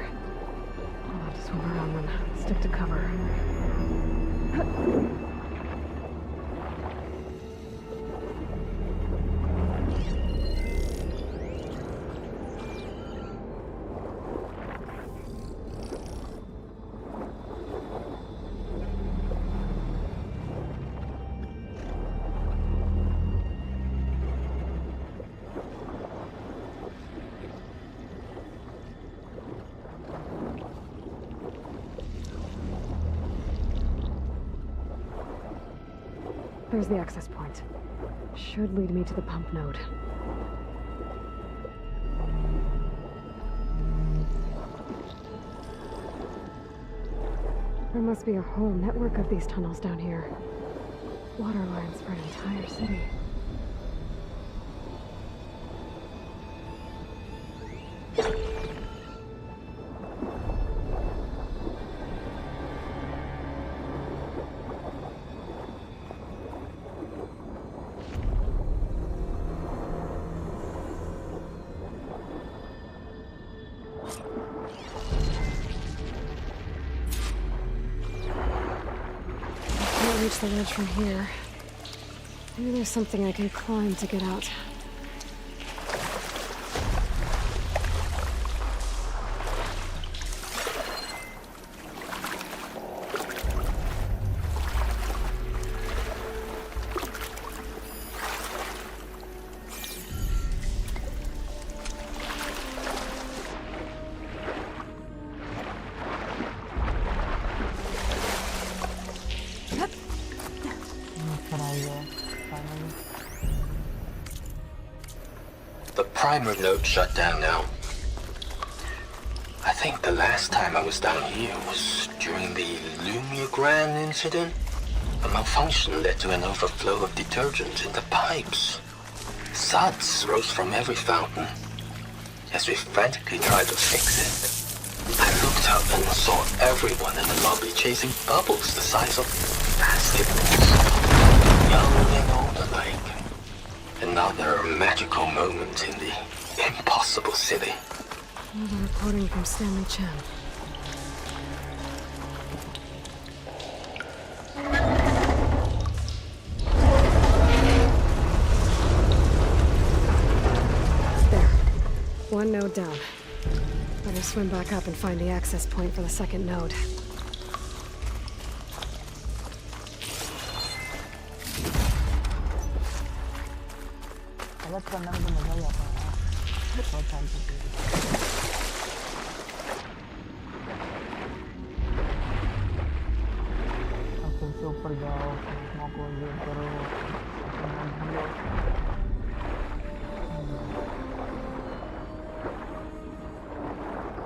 I'll have to swim around them. Stick to cover. There's the access point. Should lead me to the pump node. There must be a whole network of these tunnels down here. Water lines for an entire city. Reach the ledge from here. Maybe there's something I can climb to get out. The primer node shut down now. I think the last time I was down here was during the Lumiogran incident. A malfunction led to an overflow of detergent in the pipes. Suds rose from every fountain. As we frantically tried to fix it, I looked looked up and saw everyone in the lobby chasing bubbles the size of basketballs. Young and old alike. Another magical moment in the impossible city. Another recording from Stanley Chen. There. One node down. Better swim back up and find the access point for the second node. अलग करने में तो मजा ही आता है बहुत शांति से अब फिर से ऊपर जाओ स्मोक को वेट करो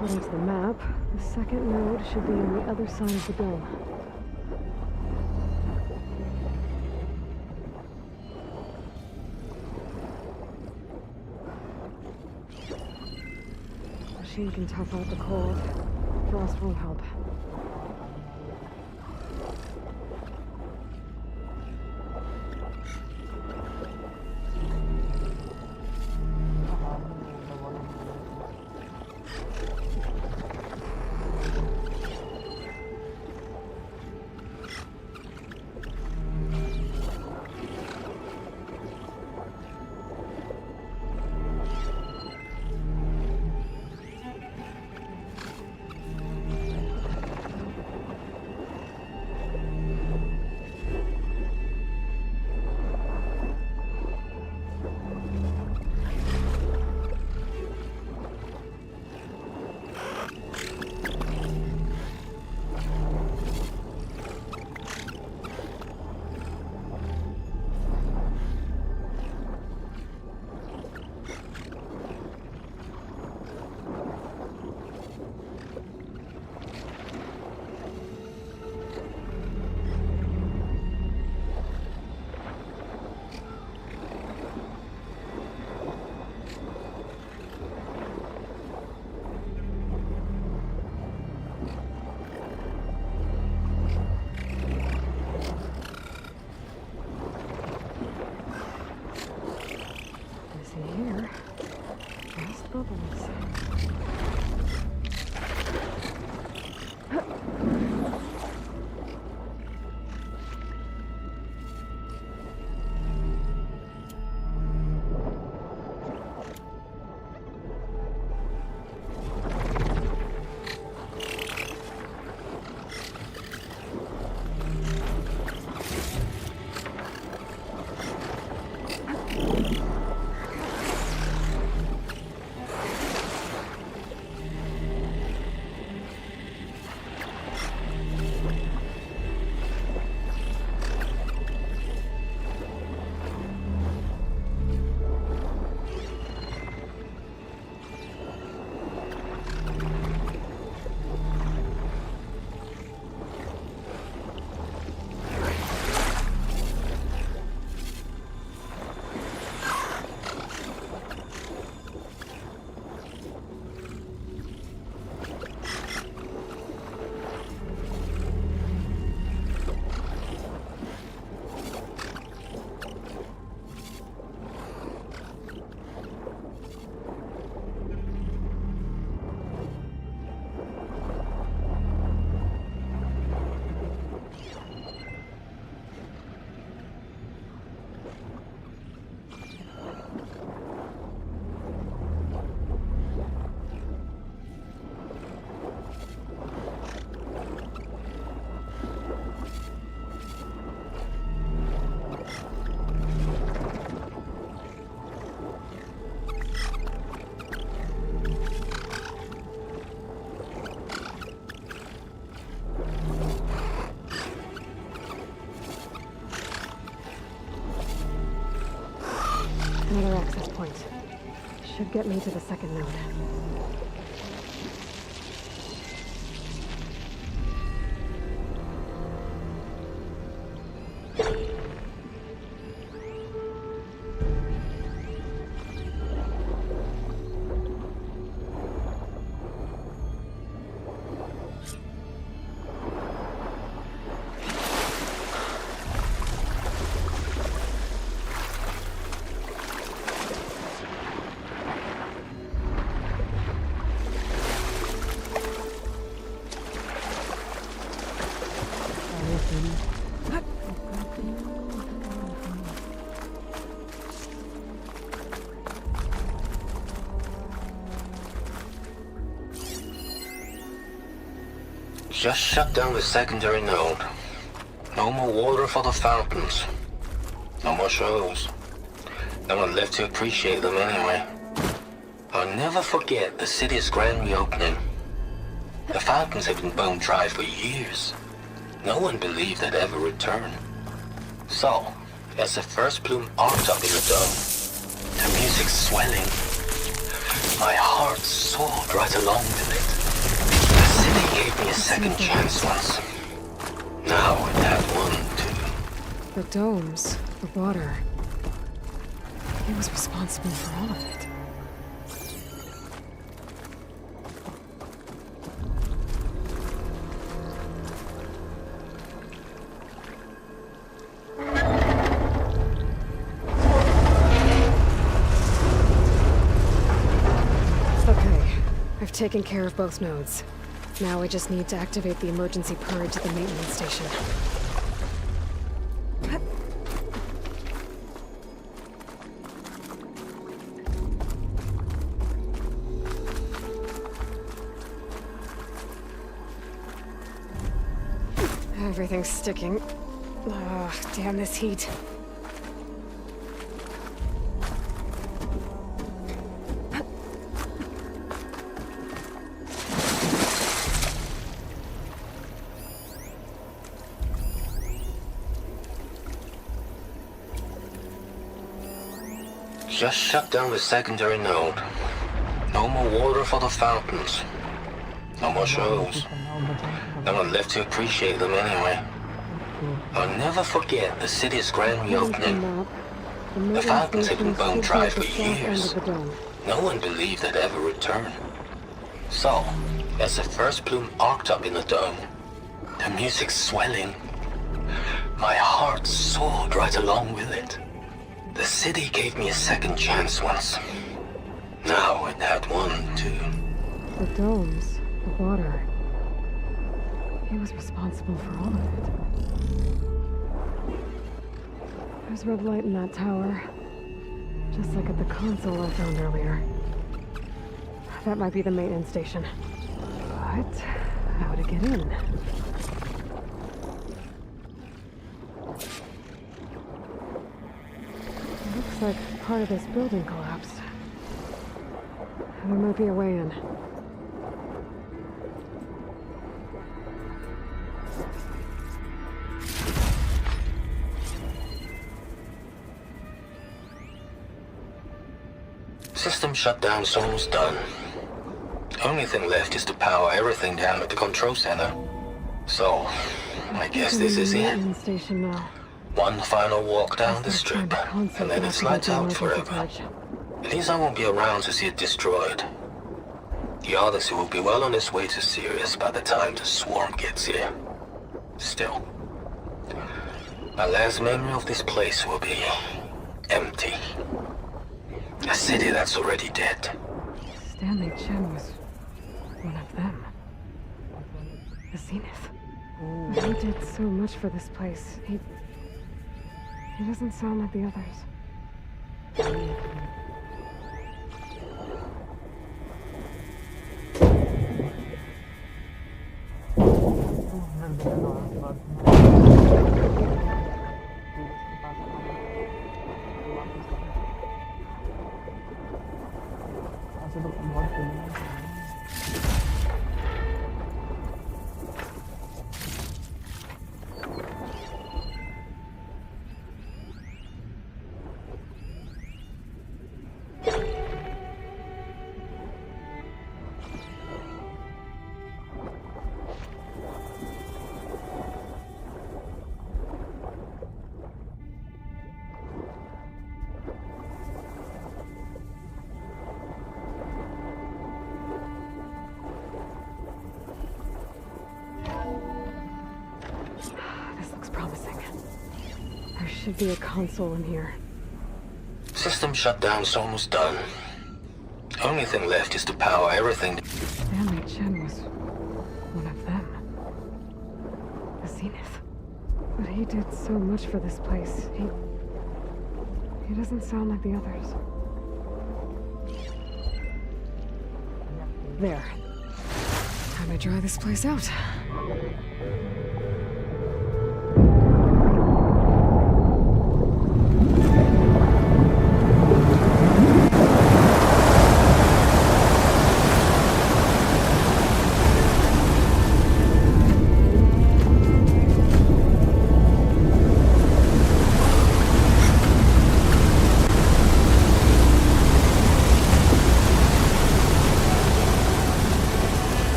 According to the map, the second node should be on the other side of the dome. Machine can tough out the cold. Frost won't help. Another access point. Should get me to the second node. Just shut down the secondary node. No more water for the fountains. No more shows. No one left to appreciate them anyway. I'll never forget the city's grand reopening. The fountains had been bone dry for years. No one believed they'd ever return. So, as the first plume arced up in the dome, the music swelling, my heart soared right along with it. The city gave me a second chance once. Now it had one, too. The domes, the water. He was responsible for all of it. Okay, I've taken care of both nodes. Now I just need to activate the emergency purge at the maintenance station. Everything's sticking. Ugh, damn this heat. Just shut down the secondary node. No more water for the fountains. No more shows. No one left to appreciate them anyway. I'll never forget the city's grand reopening. The fountains had been bone dry for years. No one believed they'd ever return. So, as the first plume arced up in the dome, the music swelling, my heart soared right along with it. The city gave me a second chance once. Now it had one, too. The domes, the water. He was responsible for all of it. There's red light in that tower. Just like at the console I found earlier. That might be the maintenance station. But how to get in? Looks like part of this building collapsed. There might be a way in. System shutdown's almost done. Only thing left is to power everything down at the control center. So, I guess this is it. Station now. One final walk down the strip, and then it's lights out forever. At least I won't be around to see it destroyed. The others will be well on its way to Sirius by the time the swarm gets here. Still, my last memory of this place will be empty. A city that's already dead. Stanley Chen was one of them. The Zenith. He did so much for this place. He doesn't sound like the others. Should be a console in here. System shutdown's almost done. Only thing left is to power everything. Stanley Chen was one of them. The Zenith. But he did so much for this place. He doesn't sound like the others. There. Time to dry this place out.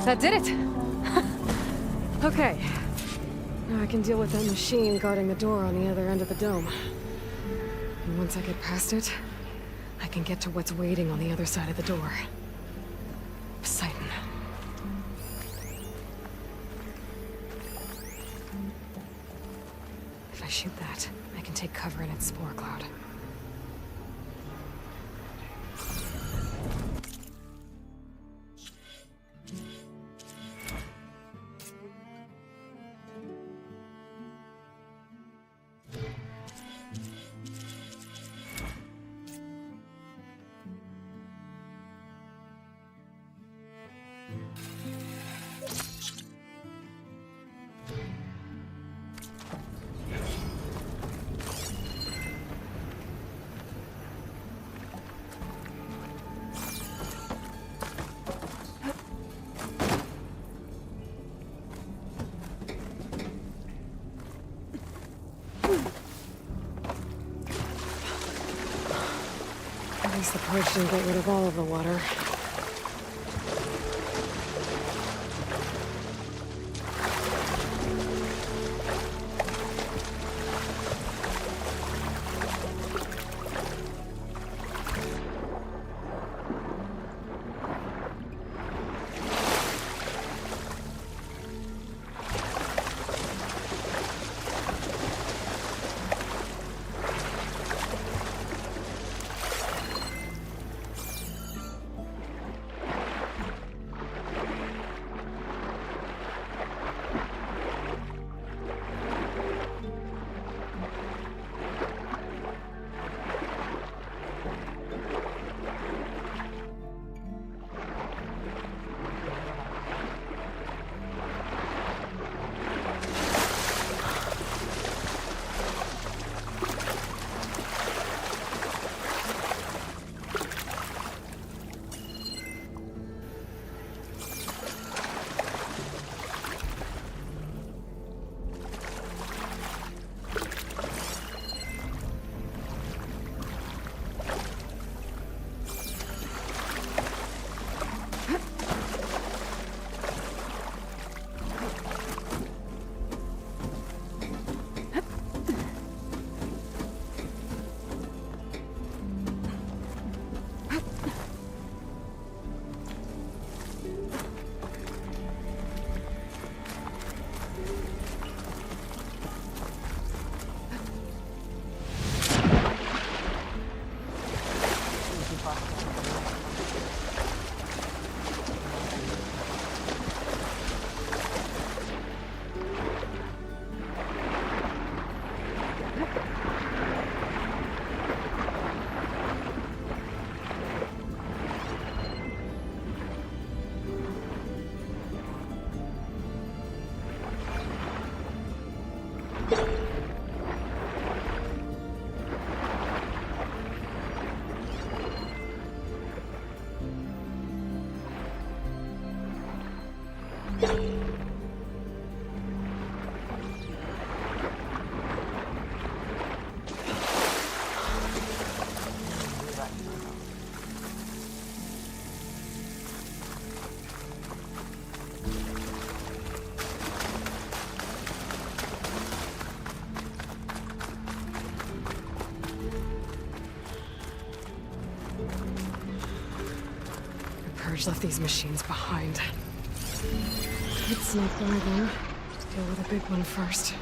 That did it! Okay. Now I can deal with that machine guarding the door on the other end of the dome. And once I get past it, I can get to what's waiting on the other side of the door. Poseidon. If I shoot that, I can take cover in its spore cloud. At least the purge didn't get rid of all of the water. Purge left these machines behind. Could sneak by them. Deal with a big one first.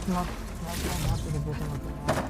not irritating होते हैं यार।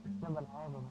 इसने बनाया होगा।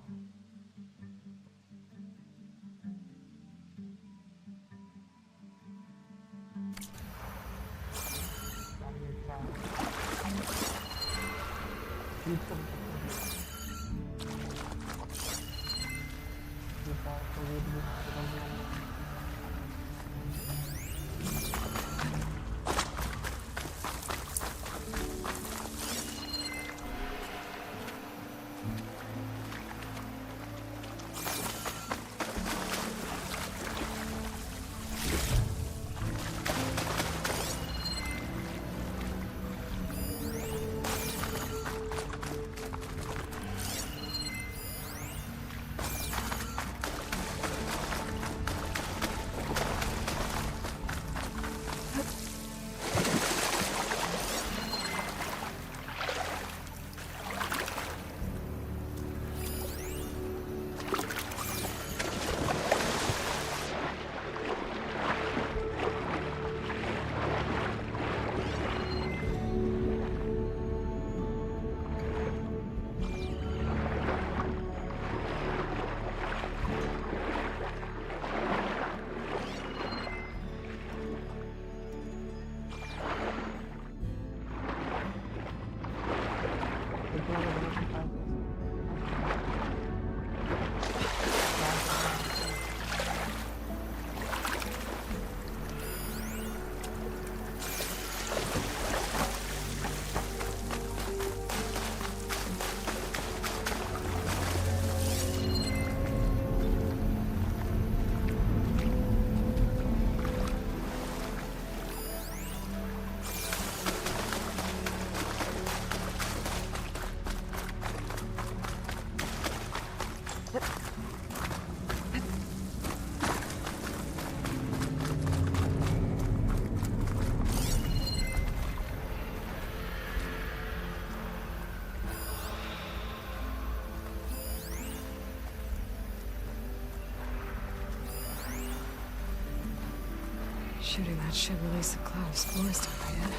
Shooting that should release the cloud of spores down my head.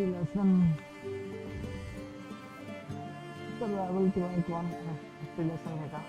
Lesson survival to rank 1 history lesson है का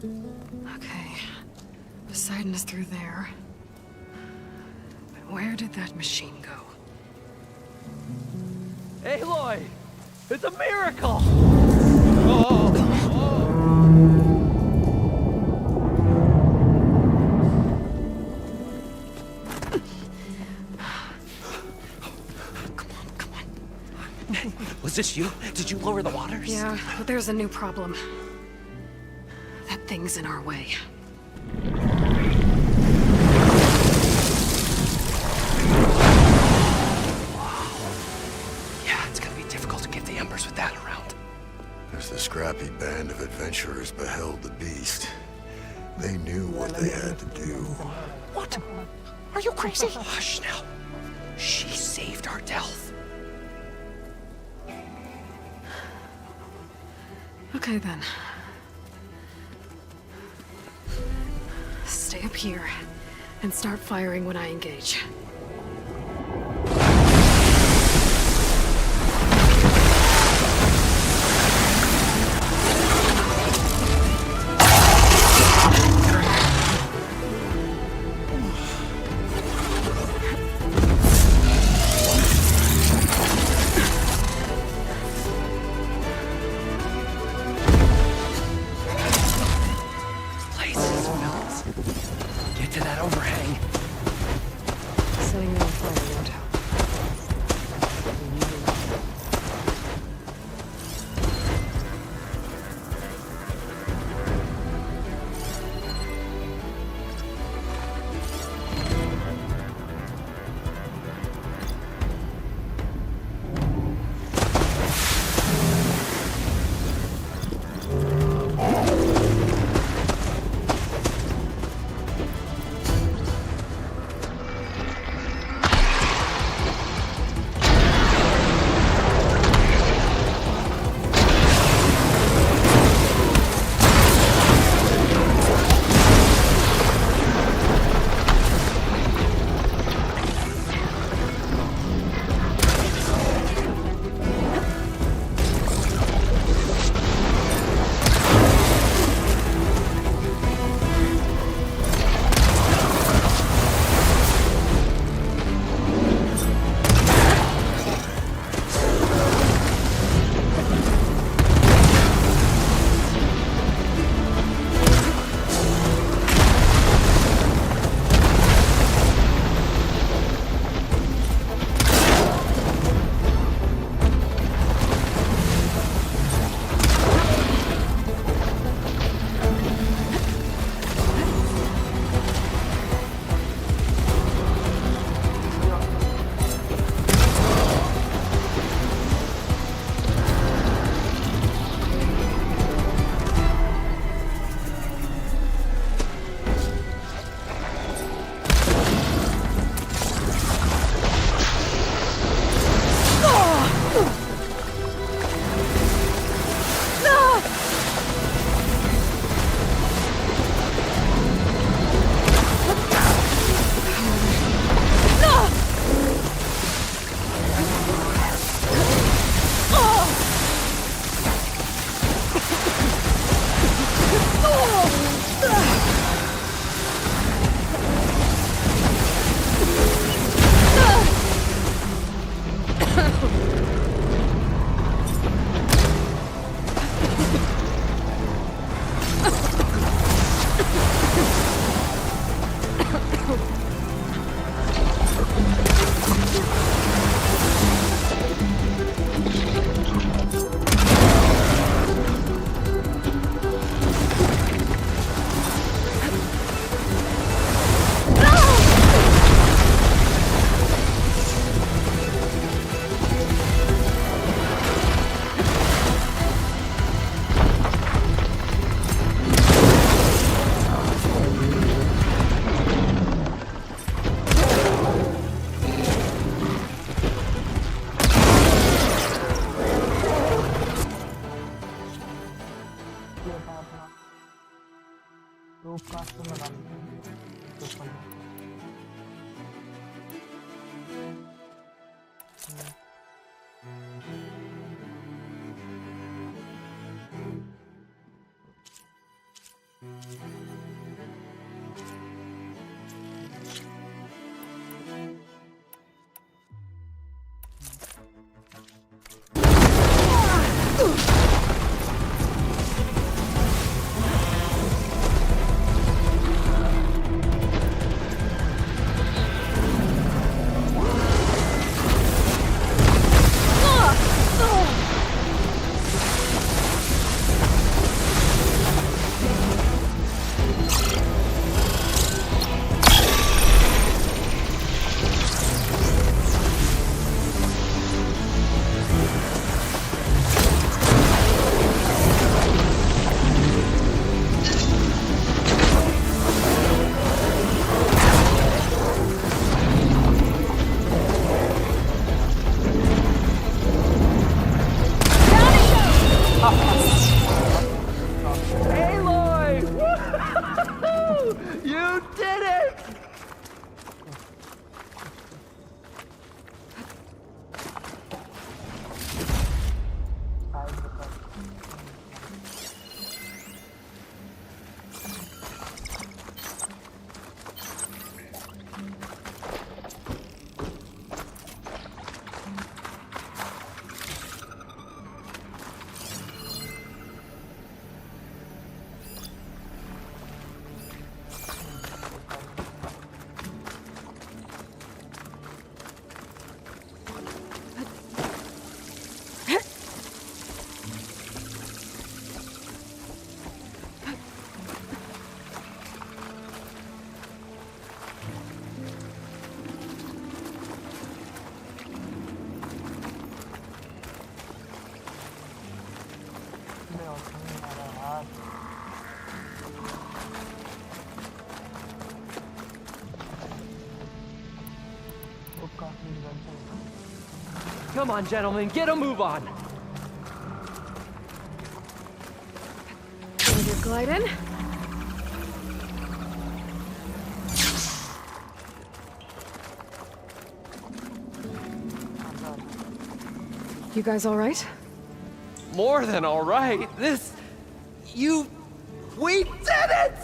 Okay. Poseidon is through there. But where did that machine go? Aloy! It's a miracle! Was this you? Did you lower the waters? Yeah, but there's a new problem. That thing's in our way. Yeah, it's gonna be difficult to get the embers with that around. As the scrappy band of adventurers beheld the beast, they knew what they had to do. What? Are you crazy? Hush now. She saved our Delph. Okay then. Stay up here and start firing when I engage. Places, Mills. Get to that overhang. Setting them on fire won't help. Aloy! Woo-hoo-hoo! You did it! Come on, gentlemen, get a move on. Gonna get gliding. You guys all right? More than all right. We did it!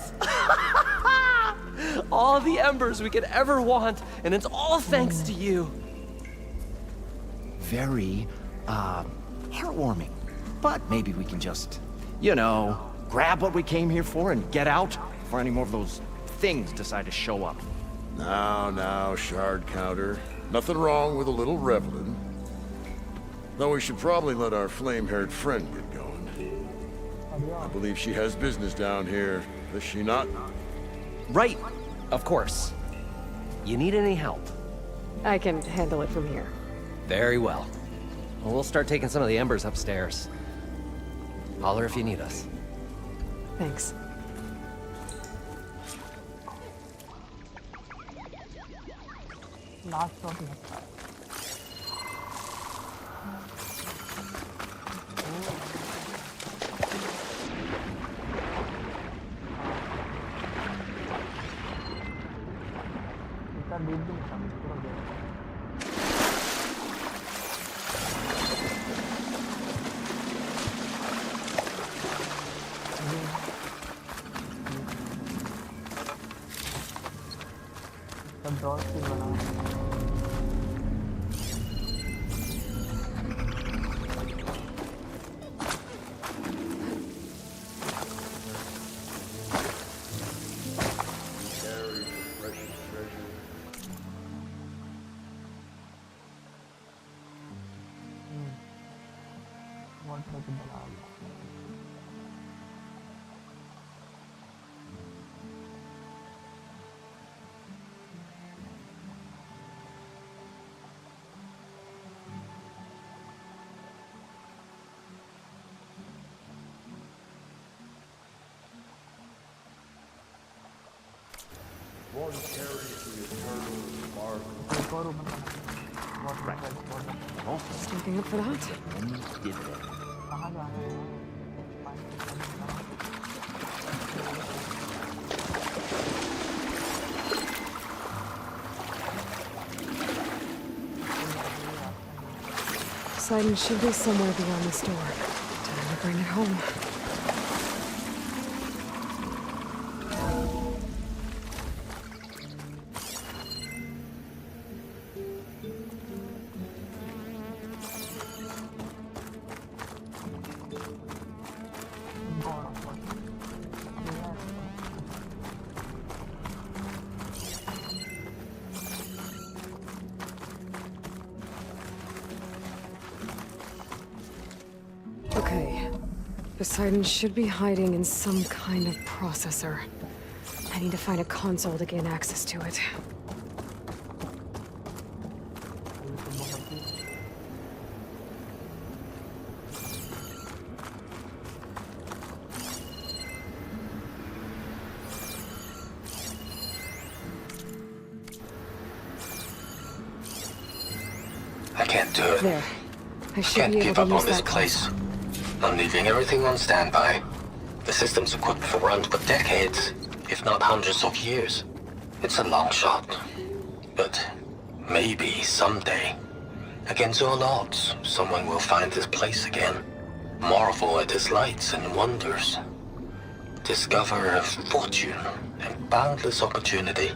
All the embers we could ever want, and it's all thanks to you. Very, heartwarming. But maybe we can just, grab what we came here for and get out before any more of those things decide to show up. Now, shard counter. Nothing wrong with a little reveling. Though we should probably let our flame-haired friend get going. I believe she has business down here, does she not? Right, of course. You need any help? I can handle it from here. Very well. Well, we'll start taking some of the embers upstairs. Holler if you need us. Thanks. Last shot लगता है। इतना deep भी नहीं था, पूरा गया। सब dot से बना One carries the eternal spark. Just looking up for that. कहाँ जाना है? Poseidon should be somewhere beyond this door. Time to bring it home. Okay. Poseidon should be hiding in some kind of processor. I need to find a console to gain access to it. I can't do it. There. I should Can't be able give to up use on this that place. console. I'm leaving everything on standby. The system's equipped for runs for decades, if not hundreds of years. It's a long shot. But maybe someday, against all odds, someone will find this place again. Marvel at its lights and wonders. Discover a fortune and boundless opportunity.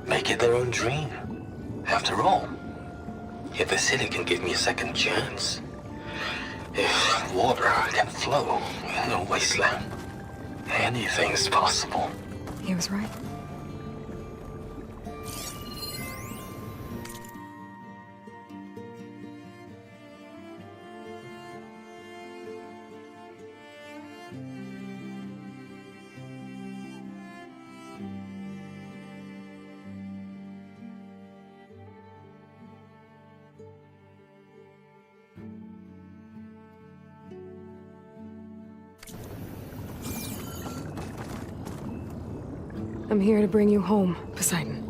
Make it their own dream. After all, if the city can give me a second chance, if water can flow in a wasteland, anything's possible. He was right. I'm here to bring you home, Poseidon.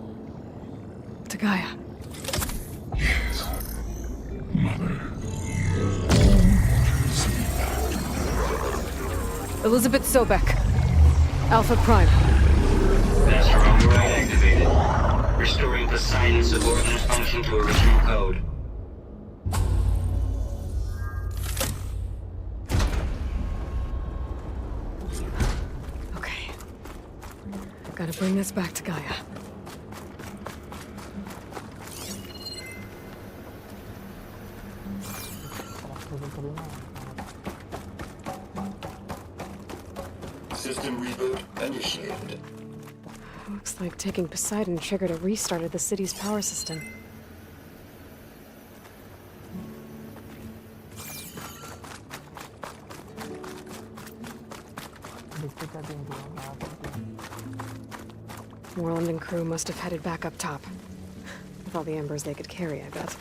To Gaia. Elizabeth Sobek. Alpha Prime. Master override activated. Restoring Poseidon's subordinate function to original code. Okay. Gotta bring this back to Gaia. System reboot initiated. Looks like taking Poseidon triggered a restart of the city's power system. Moreland and crew must have headed back up top. With all the embers they could carry, I bet.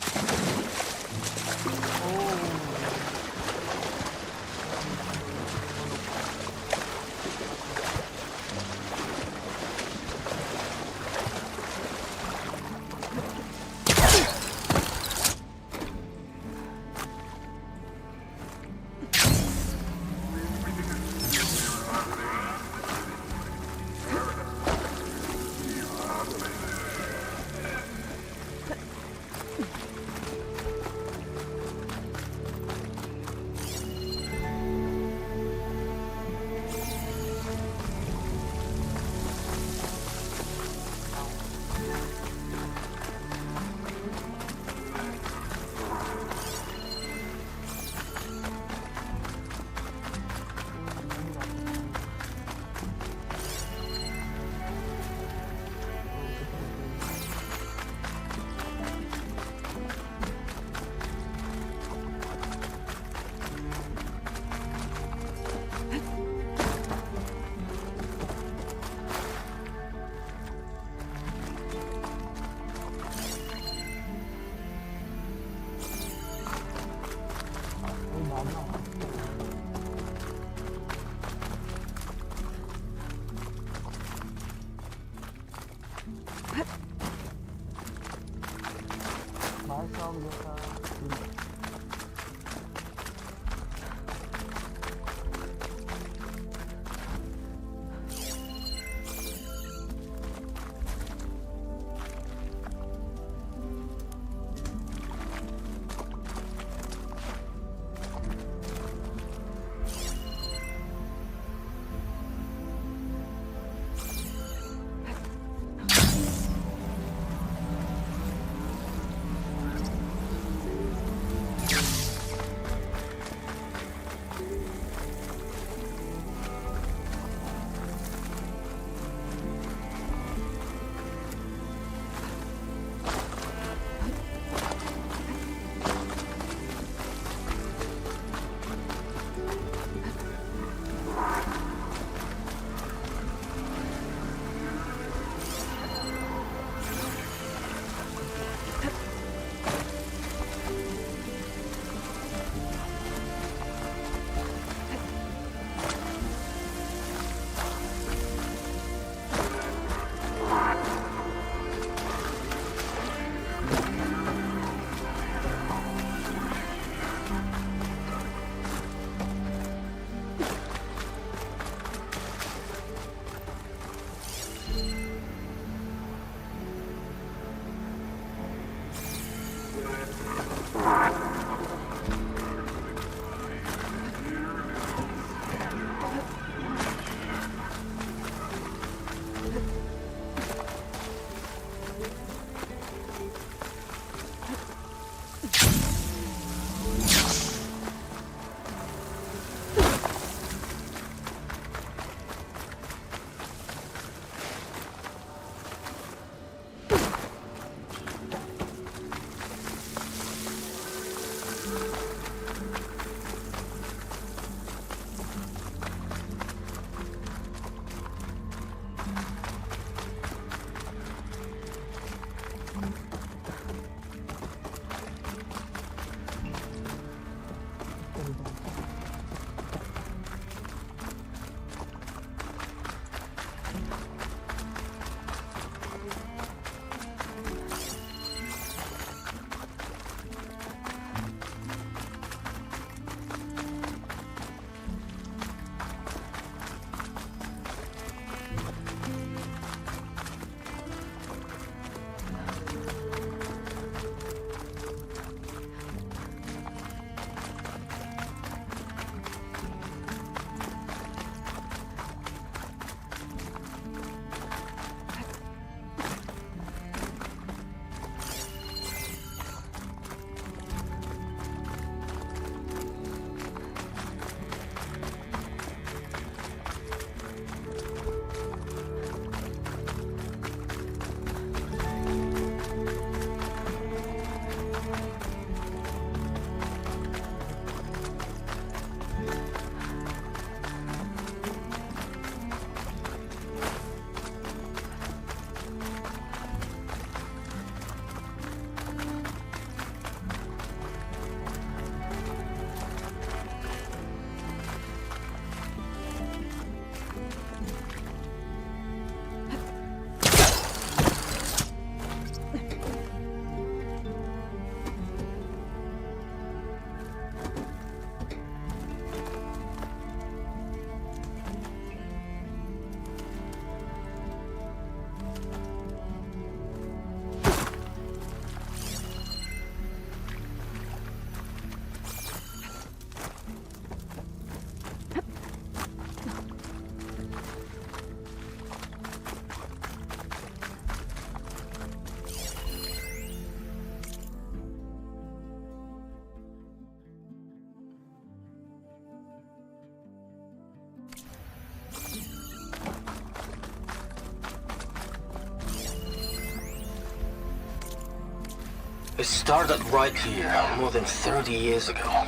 It started right here, more than 30 years ago.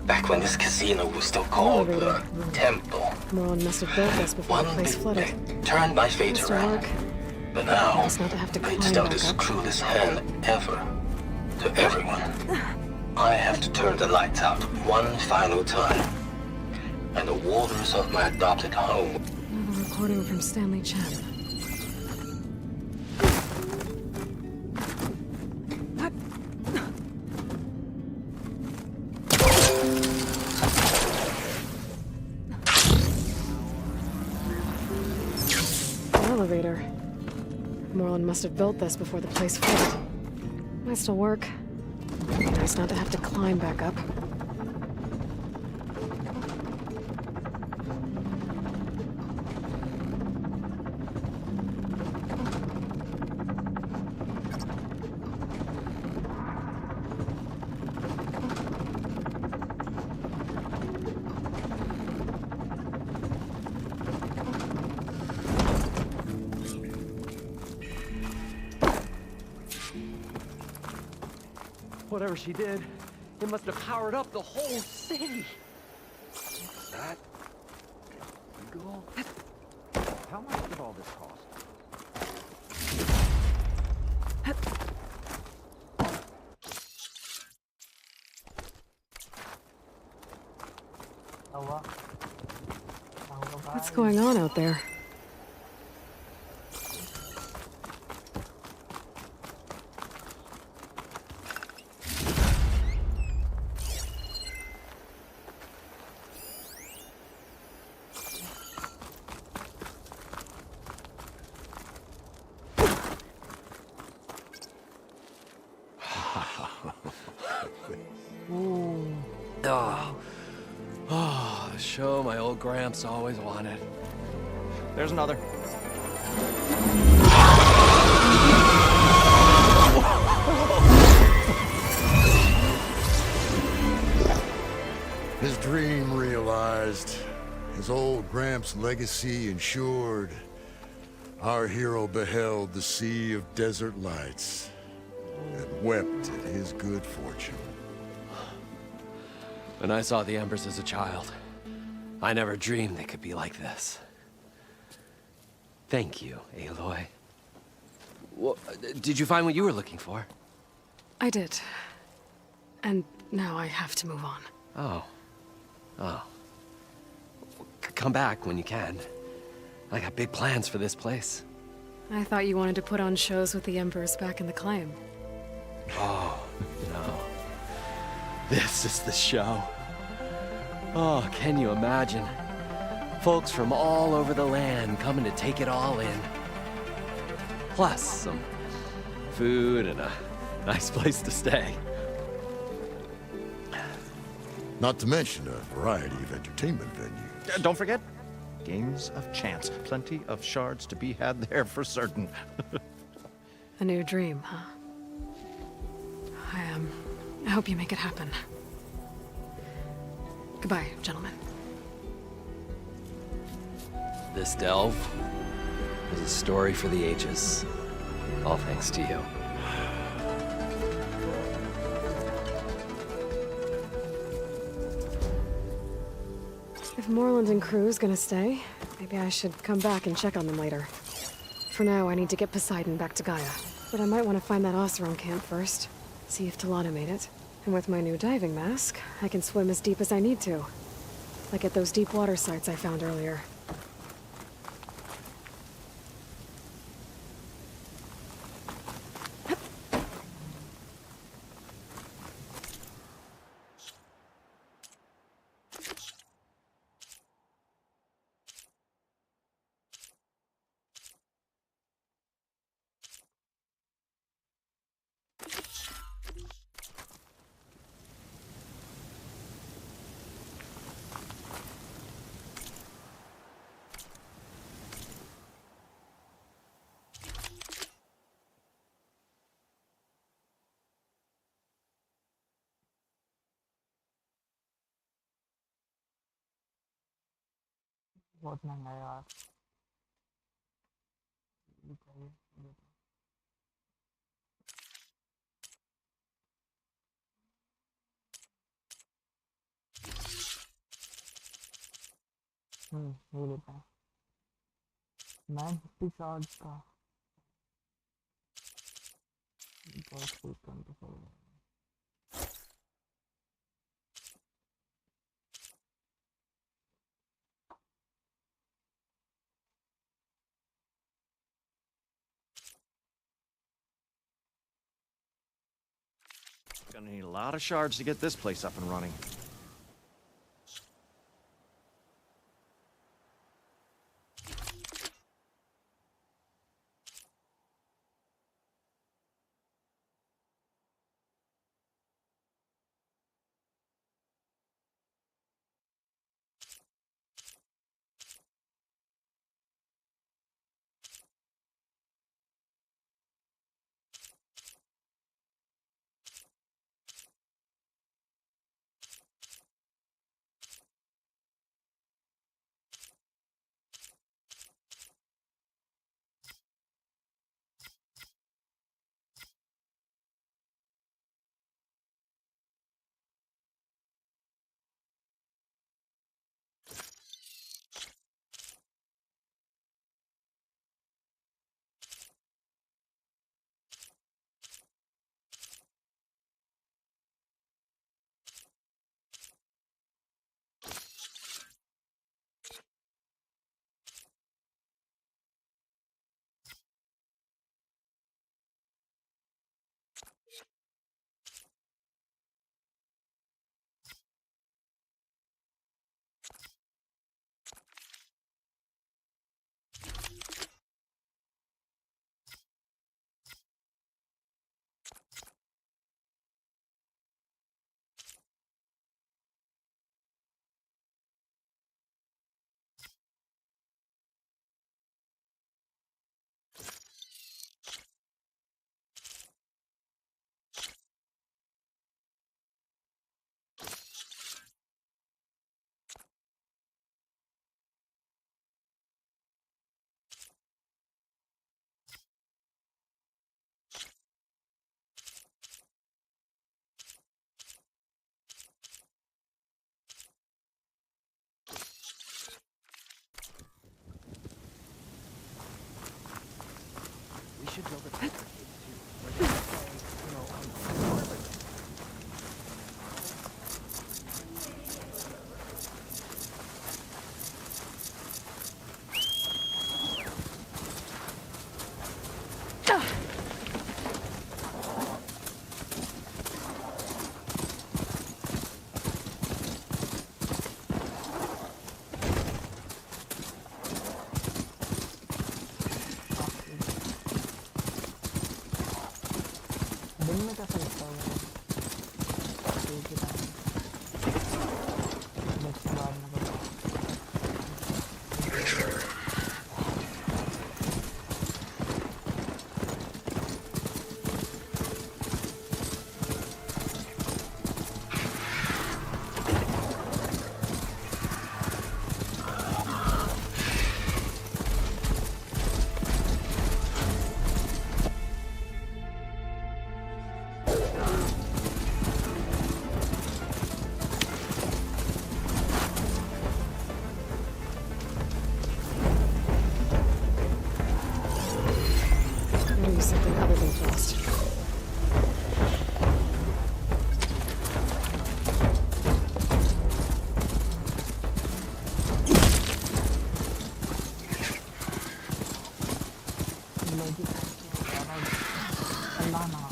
Back when this casino was still called the Temple. Moreland must have built this before the One place big flooded. bang turned my fate Mr. around. Mark, But now, it's not to have to climb it's dealt back this up. cruelest hand ever to everyone. I have to turn the lights out one final time. And the waters of my adopted home. Another recording from Stanley Chen. An elevator. Moreland must have built this before the place flooded. Might still work. Nice not to have to climb back up. Whatever she did, it must have powered up the whole city. What's that? Eagle? How much did all this cost? What's going on out there? Oh, the show my old Gramps always wanted. There's another. His dream realized, his old Gramps' legacy ensured. Our hero beheld the sea of desert lights and wept at his good fortune. When I saw the Embers as a child, I never dreamed they could be like this. Thank you, Aloy. Well, did you find what you were looking for? I did. And now I have to move on. Oh. Oh. Come back when you can. I got big plans for this place. I thought you wanted to put on shows with the Embers back in the claim. Oh, no. This is the show. Oh, can you imagine? Folks from all over the land coming to take it all in. Plus some food and a nice place to stay. Not to mention a variety of entertainment venues. Don't forget, games of chance. Plenty of shards to be had there for certain. A new dream, huh? I hope you make it happen. Goodbye, gentlemen. This delve is a story for the ages. All thanks to you. If Moreland and crew's gonna stay, maybe I should come back and check on them later. For now, I need to get Poseidon back to Gaia. But I might want to find that Oseram camp first. See if Talana made it. And with my new diving mask, I can swim as deep as I need to. Like at those deep water sites I found earlier. बहुत महंगा है यार ये चाहिए ये ये लेता है 950 शॉट्स का बहुत कुछ control Gonna need a lot of shards to get this place up and running. We should build a barricade too, where they can stay, you know, on the दिन में कैसा लगता होगा ठीक है बच्चे बाद में Maybe something other than frost. अल्लाह ना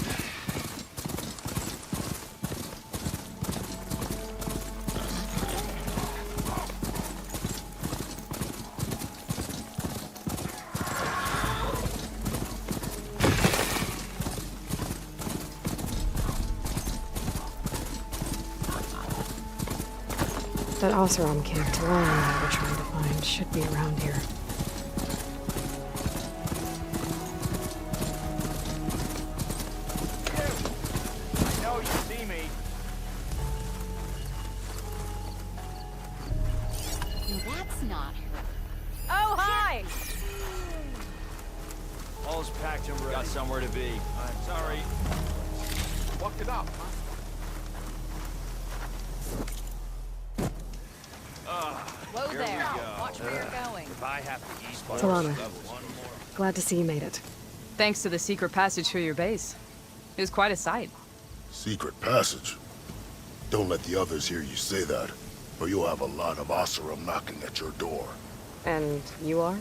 That Oseram camp Aloy and I were trying to find should be around here. I know you see me. No, that's not her. Oh, hi! All's packed and ready. Got somewhere to be. I'm sorry. Fucked it up, huh? Whoa Here there. we go. Watch If I have to eat Talana, glad to see you made it. Thanks to the secret passage through your base. It was quite a sight. Secret passage? Don't let the others hear you say that, or you'll have a lot of Oseram knocking at your door. And you are?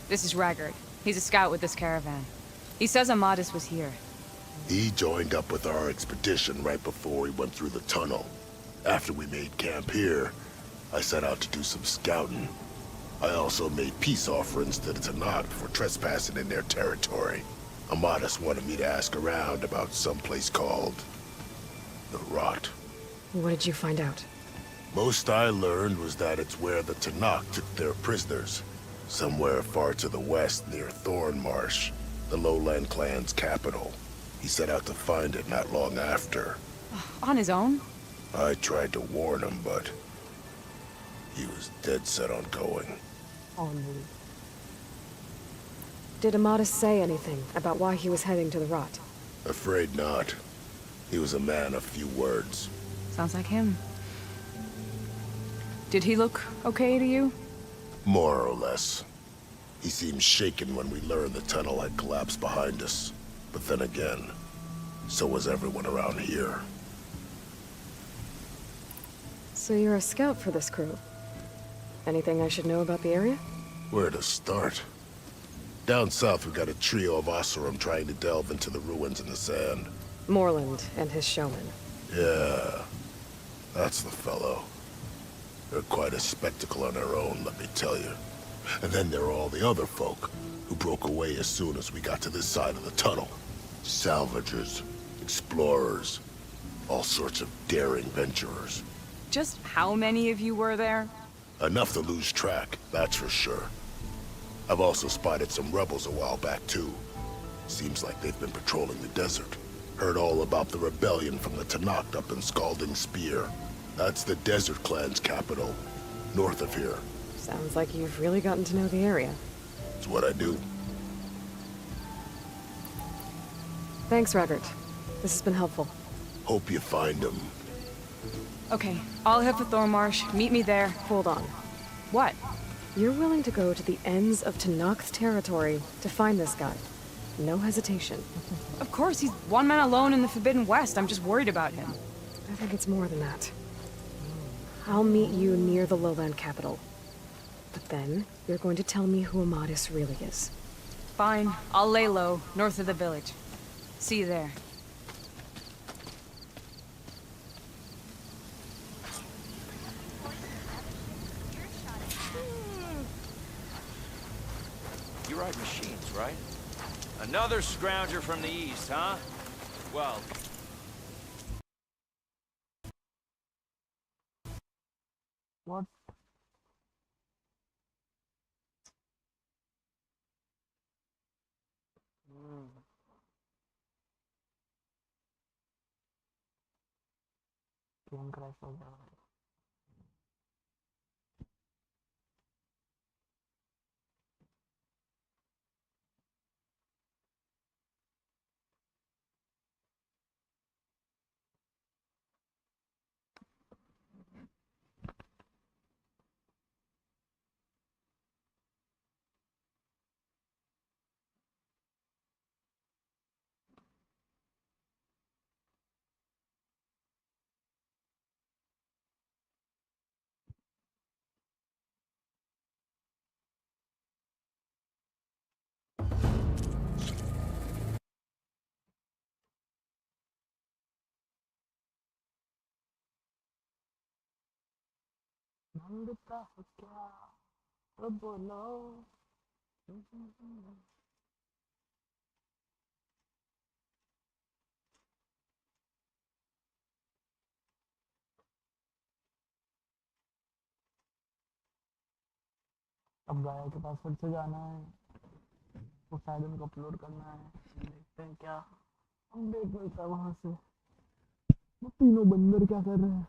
This is Raggard. He's a scout with this caravan. He says Amadis was here. He joined up with our expedition right before he went through the tunnel. After we made camp here, I set out to do some scouting. I also made peace offerings to the Tanakh for trespassing in their territory. Amadis wanted me to ask around about some place called the Rot. What did you find out? Most I learned was that it's where the Tanakh took their prisoners. Somewhere far to the west near Thornmarsh, the Lowland clan's capital. He set out to find it not long after. On his own? I tried to warn him, but he was dead set on going. Oh, no. Did Amadis say anything about why he was heading to the Rot? Afraid not. He was a man of few words. Sounds like him. Did he look okay to you? More or less. He seemed shaken when we learned the tunnel had collapsed behind us. But then again, so was everyone around here. So you're a scout for this crew? Anything I should know about the area? Where to start? Down south, we got a trio of Oseram trying to delve into the ruins in the sand. Moreland and his showman. Yeah, that's the fellow. They're quite a spectacle on their own, let me tell you. And then there are all the other folk, who broke away as soon as we got to this side of the tunnel. Salvagers, explorers, all sorts of daring venturers. Just how many of you were there? Enough to lose track, that's for sure. I've also spotted some rebels a while back, too. Seems like they've been patrolling the desert. Heard all about the rebellion from the Tanakh up in Scalding Spear. That's the Desert Clan's capital, north of here. Sounds like you've really gotten to know the area. It's what I do. Thanks, Raggard. This has been helpful. Hope you find him. Okay, I'll head for Thornmarsh. Meet me there. Hold on. What? You're willing to go to the ends of Tanakh's territory to find this guy. No hesitation. Of course, he's one man alone in the Forbidden West. I'm just worried about him. I think it's more than that. I'll meet you near the lowland capital. But then, you're going to tell me who Amadis really is. Fine. I'll lay low, north of the village. See you there. You ride machines, right? Another scrounger from the east, huh? Well... What? Game crash हो गया भाई मांगता है क्या तो बोलो अब गाया के पास फिर से जाना है वो शायद उनको अपलोड करना है देखते हैं क्या अपडेट मिलता है वहां से वो तीनों बंदर क्या कर रहे हैं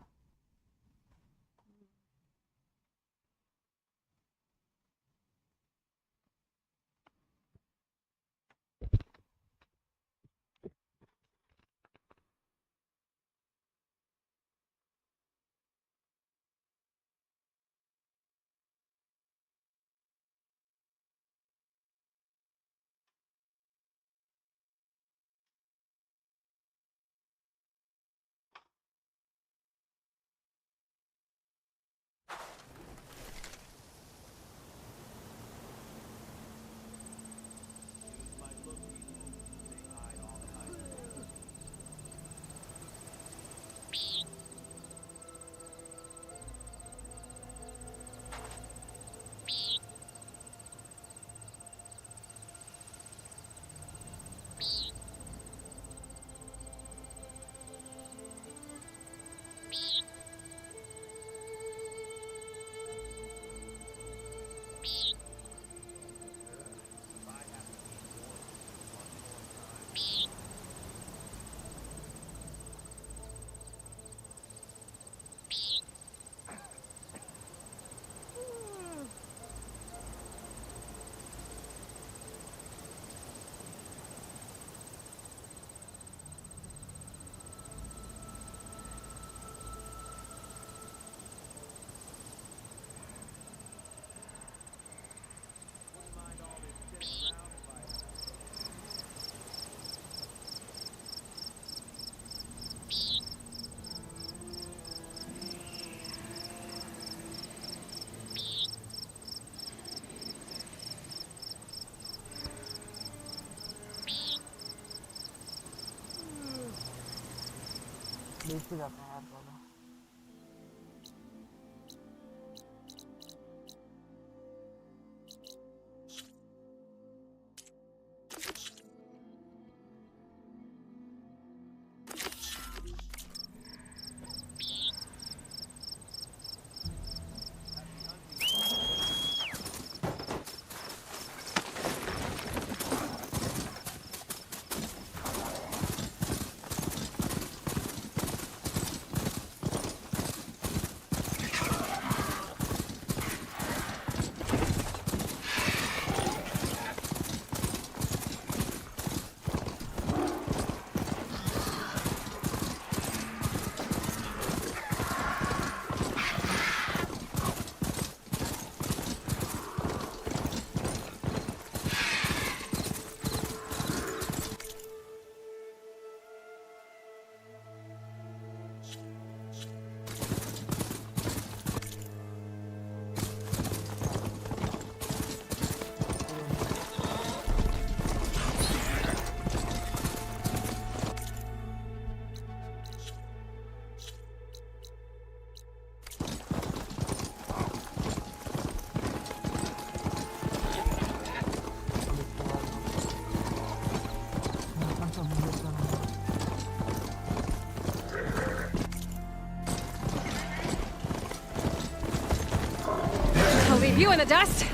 बेच के जाते हैं यार ज़्यादा। I'll leave you in the dust.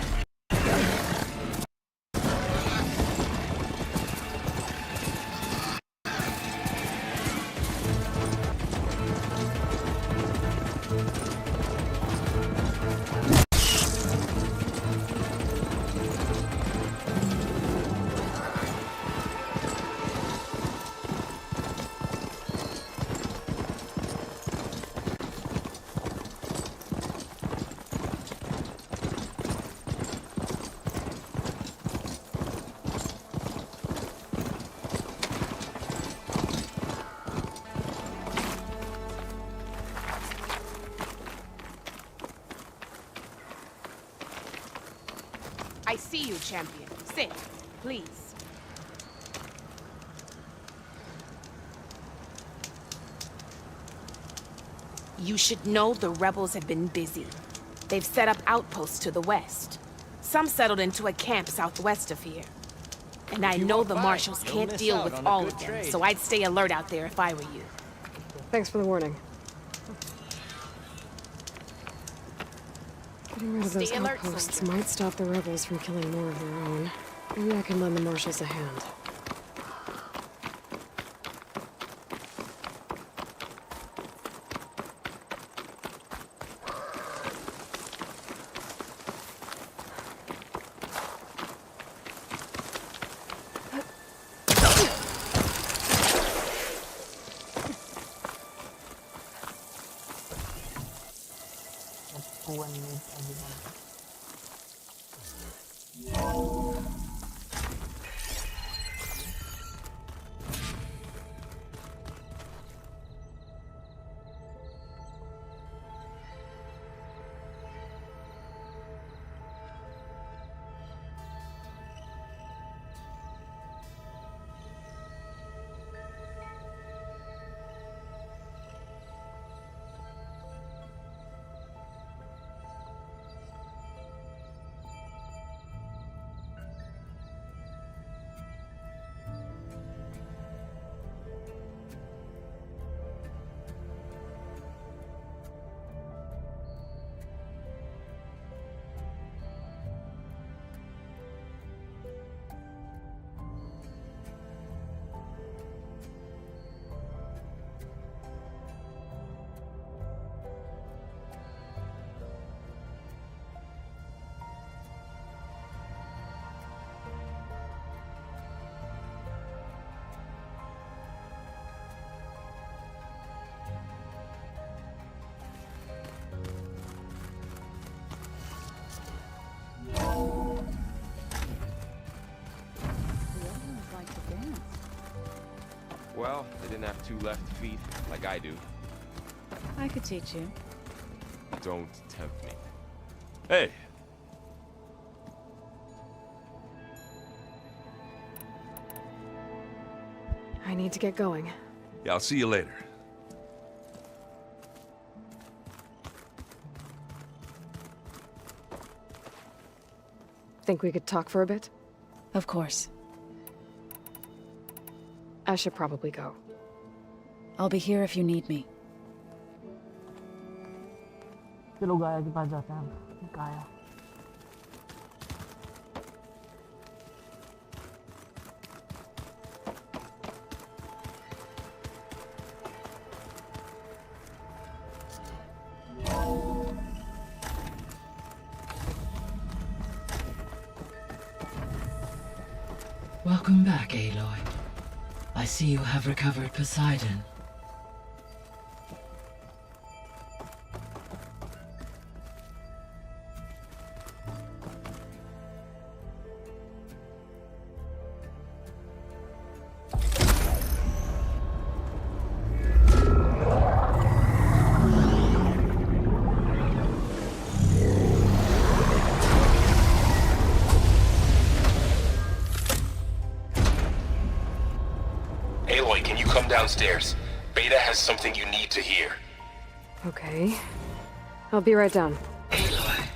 I see you, champion. Sit, please. You should know the rebels have been busy. They've set up outposts to the west. Some settled into a camp southwest of here. And I know the marshals can't deal with all of them, so I'd stay alert out there if I were you. Thanks for the warning. Getting rid of those Stay alert, outposts soldier. might stop the rebels from killing more of their own. Maybe I can lend the marshals a hand. One minute everyone. Well, they didn't have two left feet, like I do. I could teach you. Don't tempt me. Hey! I need to get going. Yeah, I'll see you later. Think we could talk for a bit? Of course. I should probably go. I'll be here if you need me. चलो गाया के पास जाते हैं गाया Welcome back, Aloy. I see you have recovered Poseidon. Aloy, can you come downstairs? Beta has something you need to hear. Okay. I'll be right down. Aloy,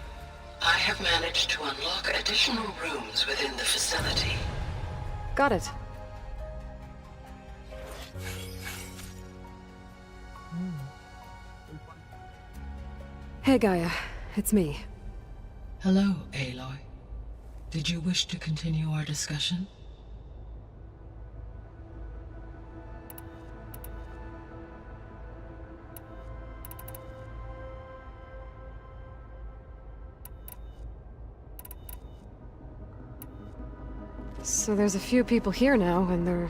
I have managed to unlock additional rooms within the facility. Got it. Hey, Gaia. It's me. Hello, Aloy. Did you wish to continue our discussion? So there's a few people here now, and they're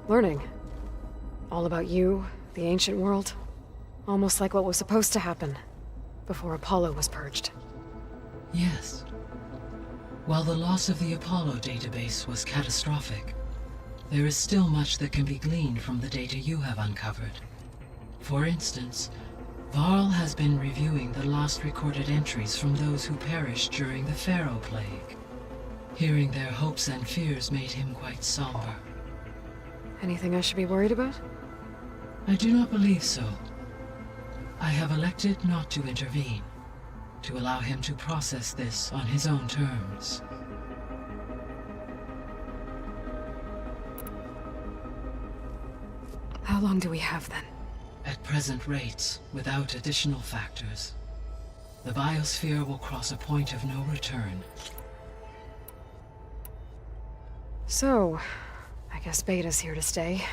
learning. All about you, the ancient world. Almost like what was supposed to happen before Apollo was purged. Yes. While the loss of the Apollo database was catastrophic, there is still much that can be gleaned from the data you have uncovered. For instance, Varl has been reviewing the last recorded entries from those who perished during the Pharaoh Plague. Hearing their hopes and fears made him quite somber. Anything I should be worried about? I do not believe so. I have elected not to intervene, to allow him to process this on his own terms. How long do we have then? At present rates, without additional factors, the biosphere will cross a point of no return. So, I guess Beta's here to stay.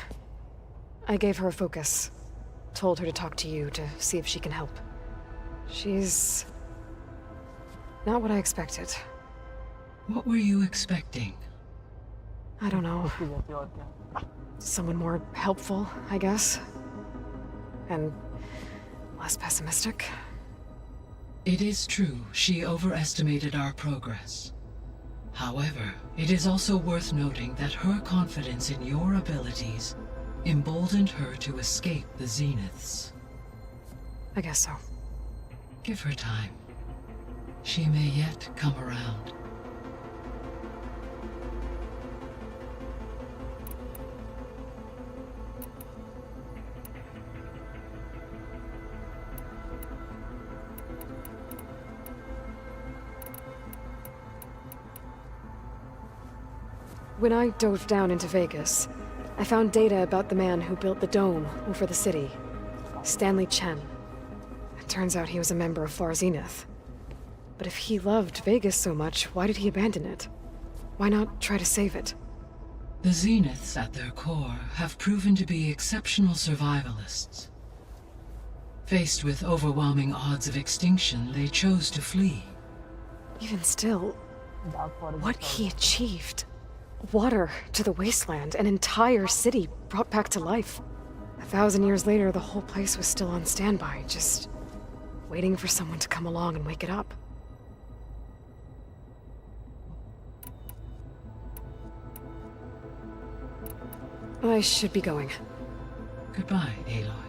I gave her a focus. Told her to talk to you to see if she can help. She's not what I expected. What were you expecting? I don't know. Someone more helpful, I guess. And less pessimistic. It is true, she overestimated our progress. However, it is also worth noting that her confidence in your abilities emboldened her to escape the Zeniths. I guess so. Give her time. She may yet come around. When I dove down into Vegas, I found data about the man who built the dome over the city. Stanley Chen. It turns out he was a member of Far Zenith. But if he loved Vegas so much, why did he abandon it? Why not try to save it? The Zeniths, at their core, have proven to be exceptional survivalists. Faced with overwhelming odds of extinction, they chose to flee. Even still, what he achieved. Water to the wasteland, an entire city brought back to life. 1,000 years later, the whole place was still on standby, just waiting for someone to come along and wake it up. I should be going. Goodbye, Aloy.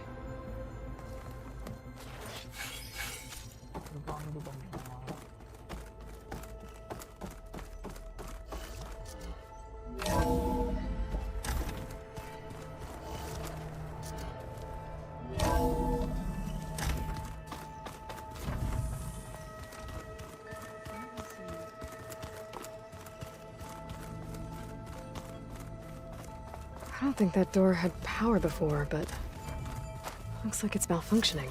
I don't think that door had power before, but looks like it's malfunctioning.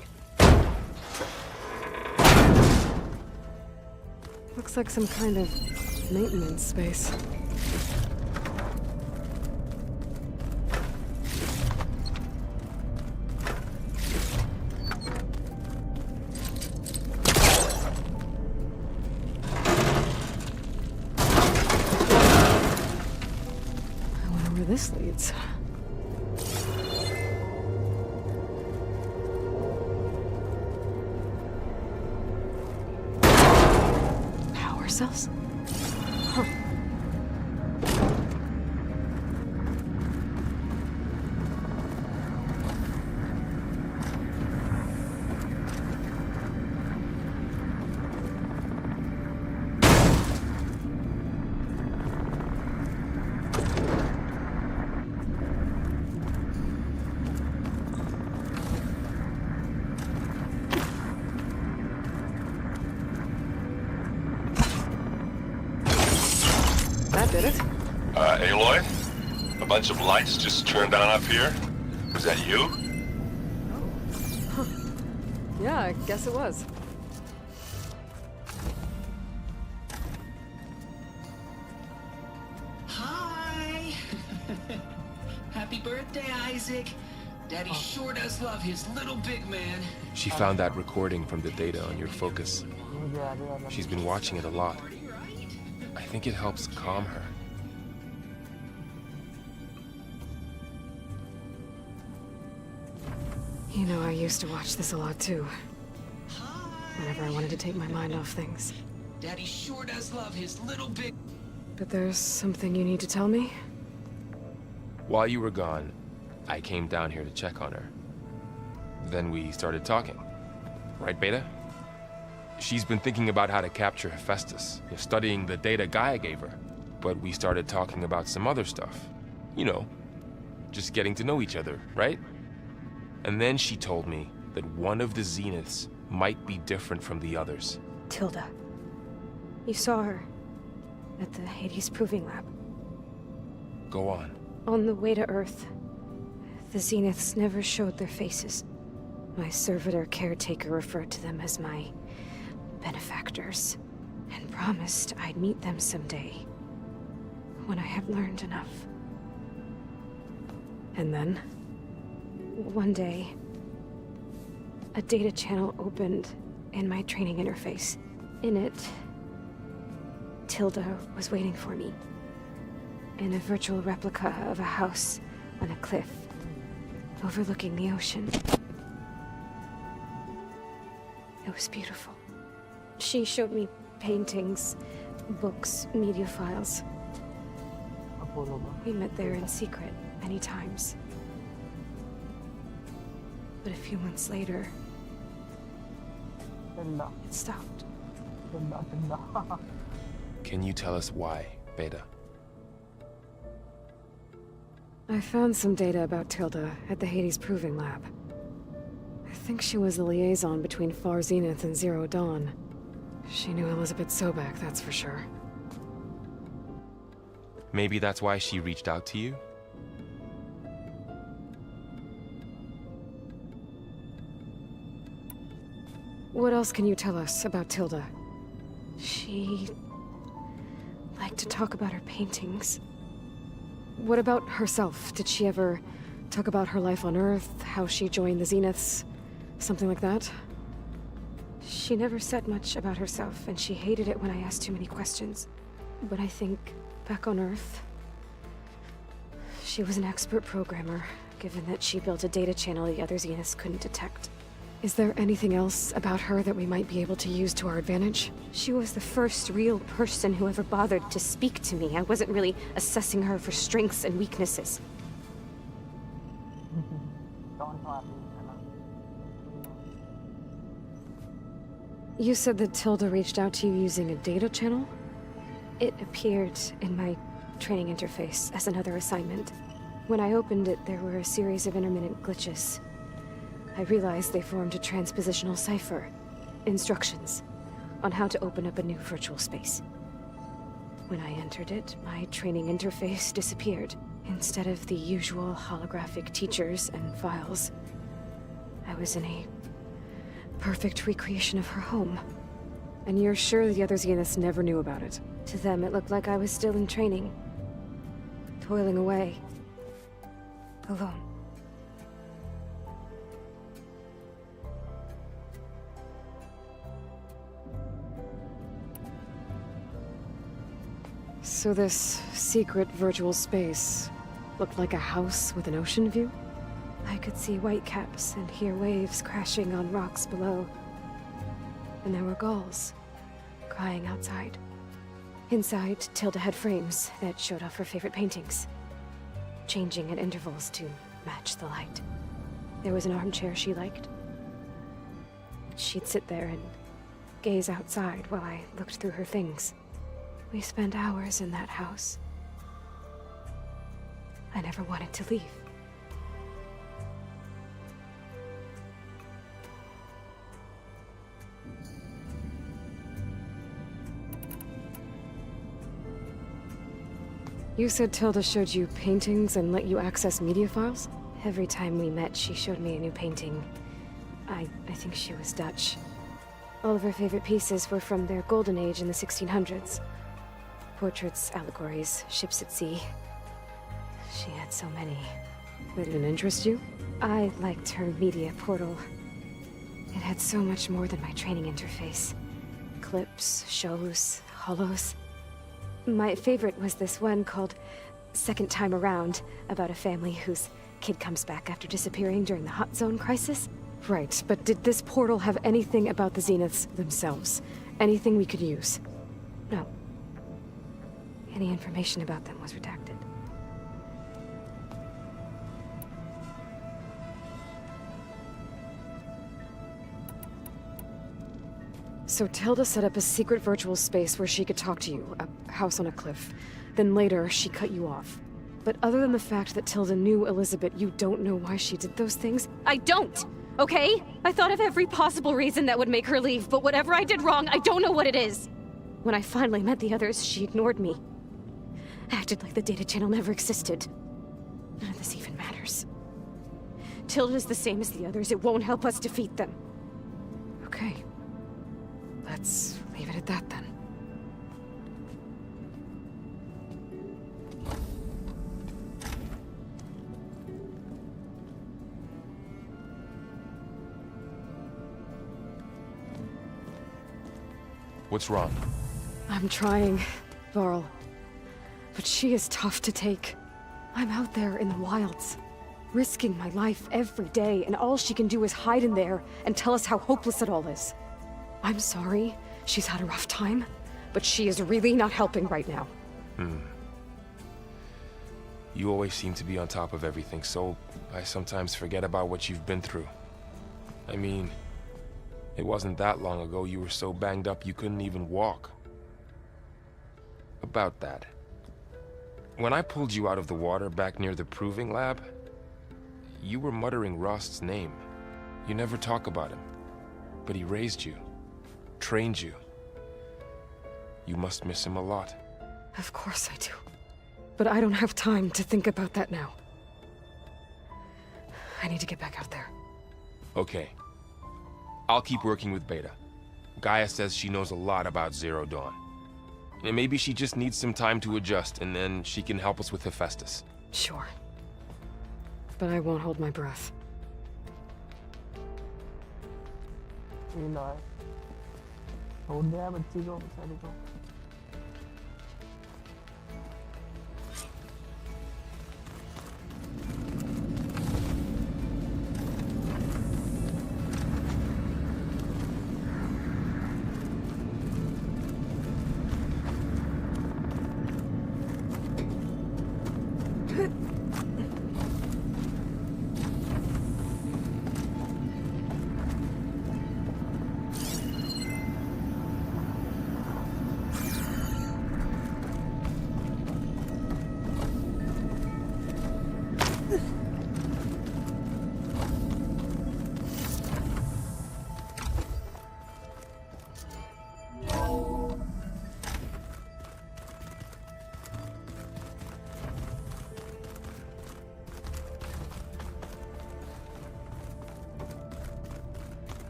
Looks like some kind of maintenance space. I wonder where this leads. Power cells? Huh. That did it. Aloy? A bunch of lights just turned on up here? Was that you? Huh. Yeah, I guess it was. Hi! Happy birthday, Isaac. Daddy sure does love his little big man. She found that recording from the data on your focus. She's been watching it a lot. I think it helps calm her. You know, I used to watch this a lot too. Whenever I wanted to take my mind off things. Daddy sure does love his little big... But there's something you need to tell me? While you were gone, I came down here to check on her. Then we started talking. Right, Beta? She's been thinking about how to capture Hephaestus, studying the data Gaia gave her. But we started talking about some other stuff. You know, just getting to know each other, right? And then she told me that one of the Zeniths might be different from the others. Tilda. You saw her at the Hades Proving Lab. Go on. On the way to Earth, the Zeniths never showed their faces. My servitor caretaker referred to them as my benefactors, and promised I'd meet them someday, when I had learned enough. And then? One day, a data channel opened in my training interface. In it, Tilda was waiting for me, in a virtual replica of a house on a cliff, overlooking the ocean. It was beautiful. She showed me paintings, books, media files. We met there in secret many times. But a few months later, it stopped. Can you tell us why, Beta? I found some data about Tilda at the Hades Proving Lab. I think she was the liaison between Far Zenith and Zero Dawn. She knew Elizabeth Sobek, that's for sure. Maybe that's why she reached out to you? What else can you tell us about Tilda? She liked to talk about her paintings. What about herself? Did she ever talk about her life on Earth, how she joined the Zeniths, something like that? She never said much about herself, and she hated it when I asked too many questions. But I think, back on Earth, she was an expert programmer, given that she built a data channel the other Zeniths couldn't detect. Is there anything else about her that we might be able to use to our advantage? She was the first real person who ever bothered to speak to me. I wasn't really assessing her for strengths and weaknesses. You said that Tilda reached out to you using a data channel? It appeared in my training interface as another assignment. When I opened it, there were a series of intermittent glitches. I realized they formed a transpositional cipher. Instructions on how to open up a new virtual space. When I entered it, my training interface disappeared. Instead of the usual holographic teachers and files, I was in a perfect recreation of her home. And you're sure the other Zeniths never knew about it? To them, it looked like I was still in training. Toiling away. Alone. So this secret virtual space looked like a house with an ocean view? I could see whitecaps and hear waves crashing on rocks below. And there were gulls crying outside. Inside, Tilda had frames that showed off her favorite paintings, changing at intervals to match the light. There was an armchair she liked. She'd sit there and gaze outside while I looked through her things. We spent hours in that house. I never wanted to leave. You said Tilda showed you paintings and let you access media files? Every time we met, she showed me a new painting. I think she was Dutch. All of her favorite pieces were from their golden age in the 1600s. Portraits, allegories, ships at sea. She had so many. That didn't interest you? I liked her media portal. It had so much more than my training interface. Clips, shows, holos. My favorite was this one called Second Time Around, about a family whose kid comes back after disappearing during the Hot Zone crisis. Right, but did this portal have anything about the Zeniths themselves? Anything we could use? No. Any information about them was redacted. So Tilda set up a secret virtual space where she could talk to you, a house on a cliff. Then later, she cut you off. But other than the fact that Tilda knew Elizabeth, you don't know why she did those things? I don't! Okay? I thought of every possible reason that would make her leave, but whatever I did wrong, I don't know what it is! When I finally met the others, she ignored me. Acted like the data channel never existed. None of this even matters. Tilda's the same as the others. It won't help us defeat them. Okay. Let's leave it at that then. What's wrong? I'm trying, Varl. But she is tough to take. I'm out there in the wilds, risking my life every day, and all she can do is hide in there and tell us how hopeless it all is. I'm sorry, she's had a rough time, but she is really not helping right now. You always seem to be on top of everything, so I sometimes forget about what you've been through. I mean, it wasn't that long ago you were so banged up you couldn't even walk. About that. When I pulled you out of the water back near the proving lab, you were muttering Rost's name. You never talk about him, but he raised you. Trained you. You must miss him a lot. Of course I do. But I don't have time to think about that now. I need to get back out there. Okay. I'll keep working with Beta. Gaia says she knows a lot about Zero Dawn. And maybe she just needs some time to adjust, and then she can help us with Hephaestus. Sure. But I won't hold my breath. Aloy. छोड़ दिया बच्ची को बेचारी को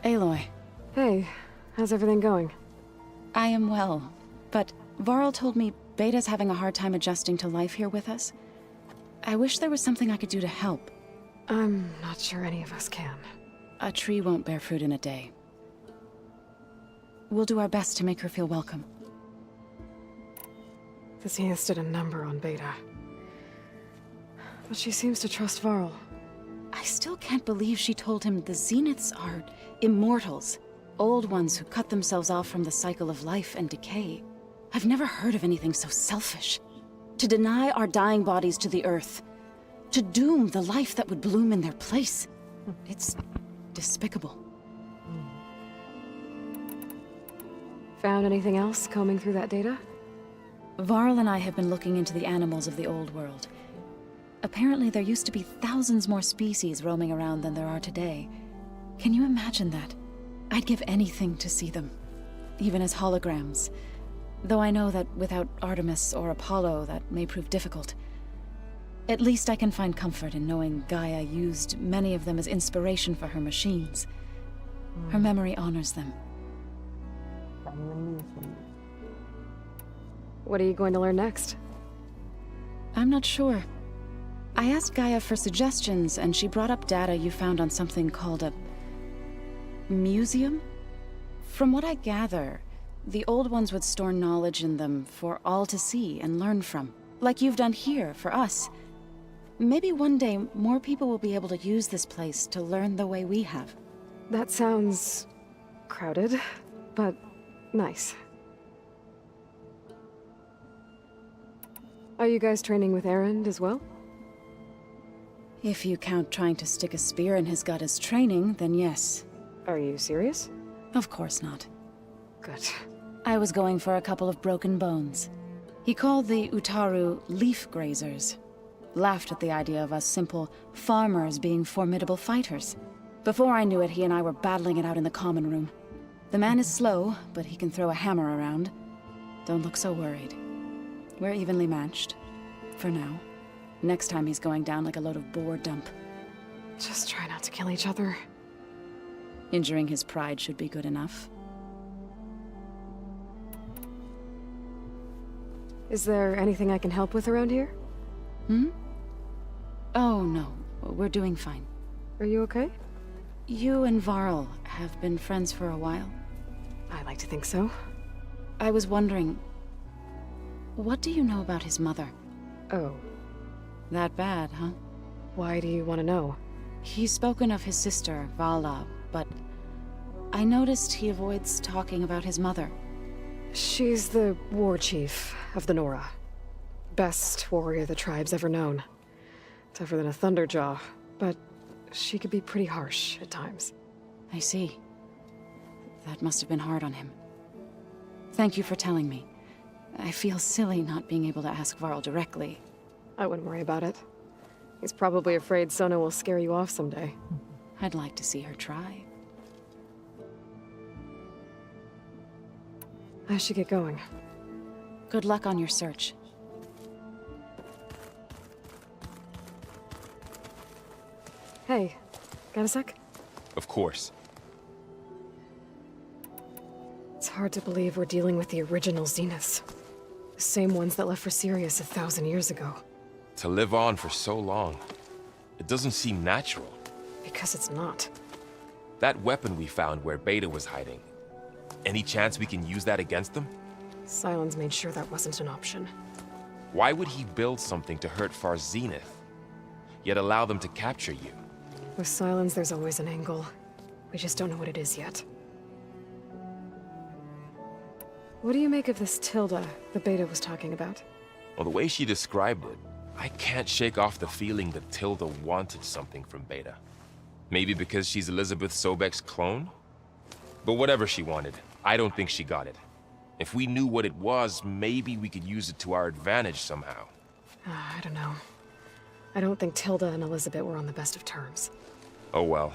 Aloy. Hey, how's everything going? I am well, but Varl told me Beta's having a hard time adjusting to life here with us. I wish there was something I could do to help. I'm not sure any of us can. A tree won't bear fruit in a day. We'll do our best to make her feel welcome. The Zeniths did a number on Beta. But she seems to trust Varl. I still can't believe she told him the Zeniths are immortals. Old ones who cut themselves off from the cycle of life and decay. I've never heard of anything so selfish. To deny our dying bodies to the Earth. To doom the life that would bloom in their place. It's despicable. Found anything else combing through that data? Varl and I have been looking into the animals of the old world. Apparently there used to be thousands more species roaming around than there are today. Can you imagine that? I'd give anything to see them, even as holograms. Though I know that without Artemis or Apollo, that may prove difficult. At least I can find comfort in knowing Gaia used many of them as inspiration for her machines. Her memory honors them. What are you going to learn next? I'm not sure. I asked Gaia for suggestions, and she brought up data you found on something called a museum? From what I gather, the old ones would store knowledge in them for all to see and learn from. Like you've done here, for us. Maybe one day, more people will be able to use this place to learn the way we have. That sounds crowded, but nice. Are you guys training with Erend as well? If you count trying to stick a spear in his gut as training, then yes. Are you serious? Of course not. Good. I was going for a couple of broken bones. He called the Utaru leaf grazers. Laughed at the idea of us simple farmers being formidable fighters. Before I knew it, he and I were battling it out in the common room. The man is slow, but he can throw a hammer around. Don't look so worried. We're evenly matched. For now. Next time he's going down like a load of boar dump. Just try not to kill each other. Injuring his pride should be good enough. Is there anything I can help with around here? Oh, no. We're doing fine. Are you okay? You and Varl have been friends for a while. I like to think so. I was wondering, what do you know about his mother? Oh. That bad, huh? Why do you want to know? He's spoken of his sister, Vala, but I noticed he avoids talking about his mother. She's the war chief of the Nora. Best warrior the tribe's ever known. Tougher than a Thunderjaw, but she could be pretty harsh at times. I see. That must have been hard on him. Thank you for telling me. I feel silly not being able to ask Varl directly. I wouldn't worry about it. He's probably afraid Sona will scare you off someday. I'd like to see her try. I should get going. Good luck on your search. Hey, got a sec? Of course. It's hard to believe we're dealing with the original Zeniths. The same ones that left for Sirius 1,000 years ago. To live on for so long, it doesn't seem natural. Because it's not. That weapon we found where Beta was hiding, any chance we can use that against them? Sylens made sure that wasn't an option. Why would he build something to hurt Far's Zenith, yet allow them to capture you? With Sylens, there's always an angle. We just don't know what it is yet. What do you make of this Tilda the Beta was talking about? Well, the way she described it, I can't shake off the feeling that Tilda wanted something from Beta. Maybe because she's Elizabeth Sobek's clone? But whatever she wanted, I don't think she got it. If we knew what it was, maybe we could use it to our advantage somehow. I don't know. I don't think Tilda and Elizabeth were on the best of terms. Oh well.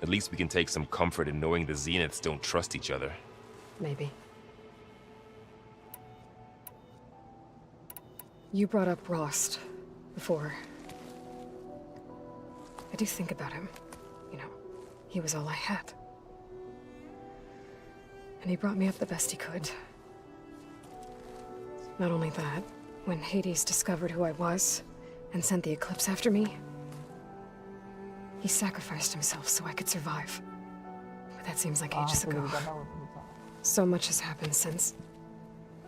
At least we can take some comfort in knowing the Zeniths don't trust each other. Maybe. You brought up Rost before. I do think about him. You know, he was all I had. And he brought me up the best he could. Not only that, when Hades discovered who I was and sent the Eclipse after me, he sacrificed himself so I could survive. But that seems like ages ago. So much has happened since.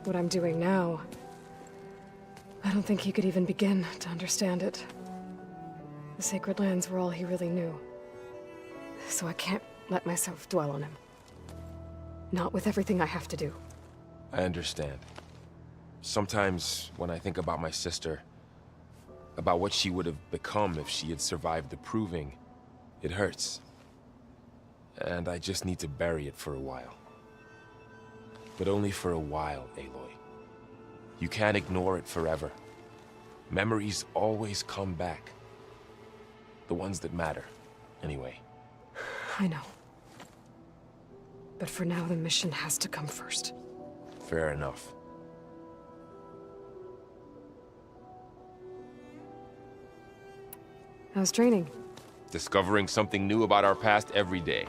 What I'm doing now, I don't think he could even begin to understand it. The Sacred Lands were all he really knew. So I can't let myself dwell on him. Not with everything I have to do. I understand. Sometimes when I think about my sister, about what she would have become if she had survived the Proving, it hurts. And I just need to bury it for a while. But only for a while, Aloy. You can't ignore it forever. Memories always come back. The ones that matter, anyway. I know. But for now, the mission has to come first. Fair enough. How's training? Discovering something new about our past every day.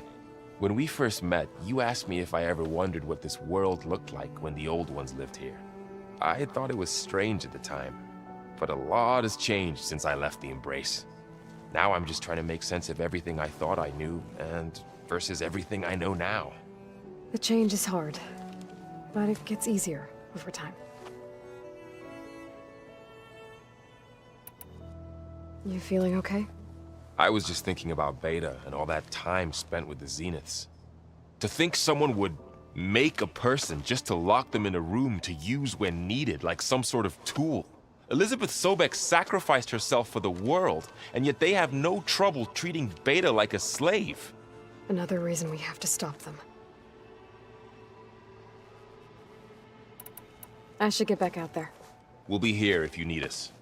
When we first met, you asked me if I ever wondered what this world looked like when the old ones lived here. I had thought it was strange at the time, but a lot has changed since I left the Embrace. Now I'm just trying to make sense of everything I thought I knew, and versus everything I know now. The change is hard, but it gets easier over time. You feeling okay? I was just thinking about Beta and all that time spent with the Zeniths. To think someone would make a person just to lock them in a room to use when needed, like some sort of tool. Elizabeth Sobek sacrificed herself for the world, and yet they have no trouble treating Beta like a slave. Another reason we have to stop them. I should get back out there. We'll be here if you need us.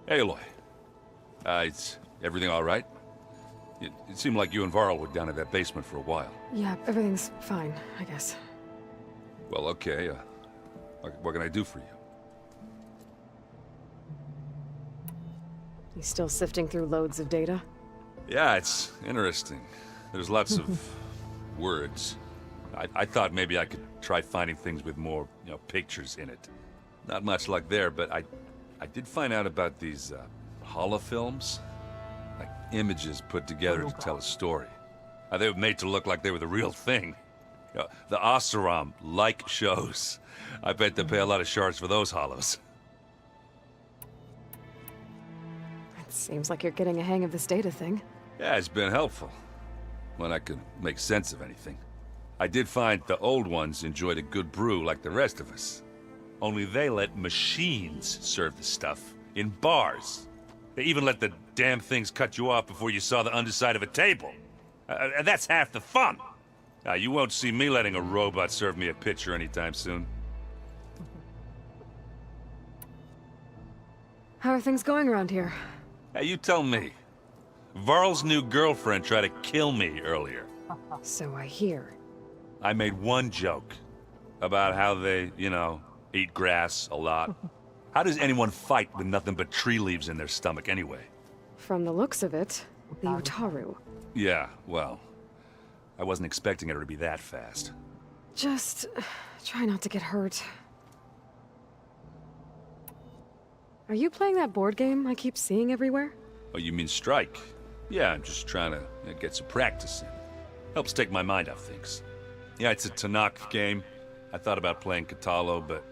Hey, Aloy. Is everything all right? It seemed like you and Varl were down in that basement for a while. Yeah, everything's fine, I guess. Well, okay. What can I do for you? You still sifting through loads of data? Yeah, it's interesting. There's lots of words. I thought maybe I could try finding things with more, pictures in it. Not much luck there, but I did find out about these holofilms. Like images put together to tell a story. They were made to look like they were the real thing. The Oseram like shows. I bet they pay a lot of shards for those hollows. It seems like you're getting a hang of this data thing. Yeah, it's been helpful. When I could make sense of anything. I did find the old ones enjoyed a good brew like the rest of us. Only they let machines serve the stuff in bars. They even let the damn things cut you off before you saw the underside of a table. And that's half the fun. You won't see me letting a robot serve me a pitcher anytime soon. How are things going around here? Hey, you tell me. Varl's new girlfriend tried to kill me earlier. So I hear. I made one joke about how they, eat grass a lot. How does anyone fight with nothing but tree leaves in their stomach anyway? From the looks of it, the Utaru. Yeah, well, I wasn't expecting her to be that fast. Just try not to get hurt. Are you playing that board game I keep seeing everywhere? Oh, you mean Strike? Yeah, I'm just trying to get some practice in. Helps take my mind off things. Yeah, it's a Tanakh game. I thought about playing Katalo, but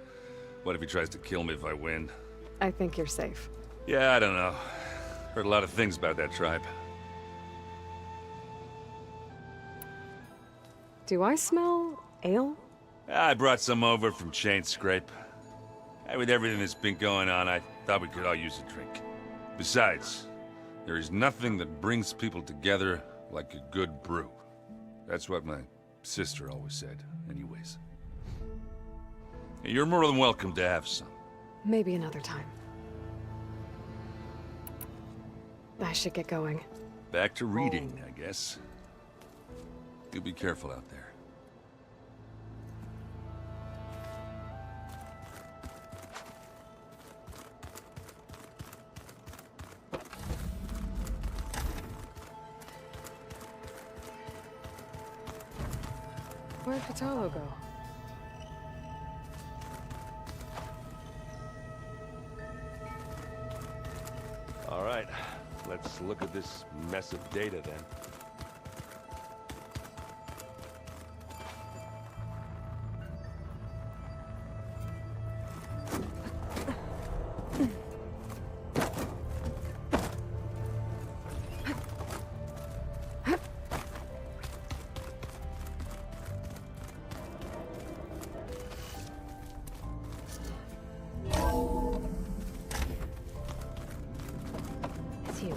what if he tries to kill me if I win? I think you're safe. Yeah, I don't know. Heard a lot of things about that tribe. Do I smell ale? I brought some over from Chain Scrape. With everything that's been going on, I thought we could all use a drink. Besides, there is nothing that brings people together like a good brew. That's what my sister always said, anyways. You're more than welcome to have some. Maybe another time. I should get going. Back to reading, I guess. You be careful out there. Where'd Patolo go? All right, let's look at this mess of data then. It's you.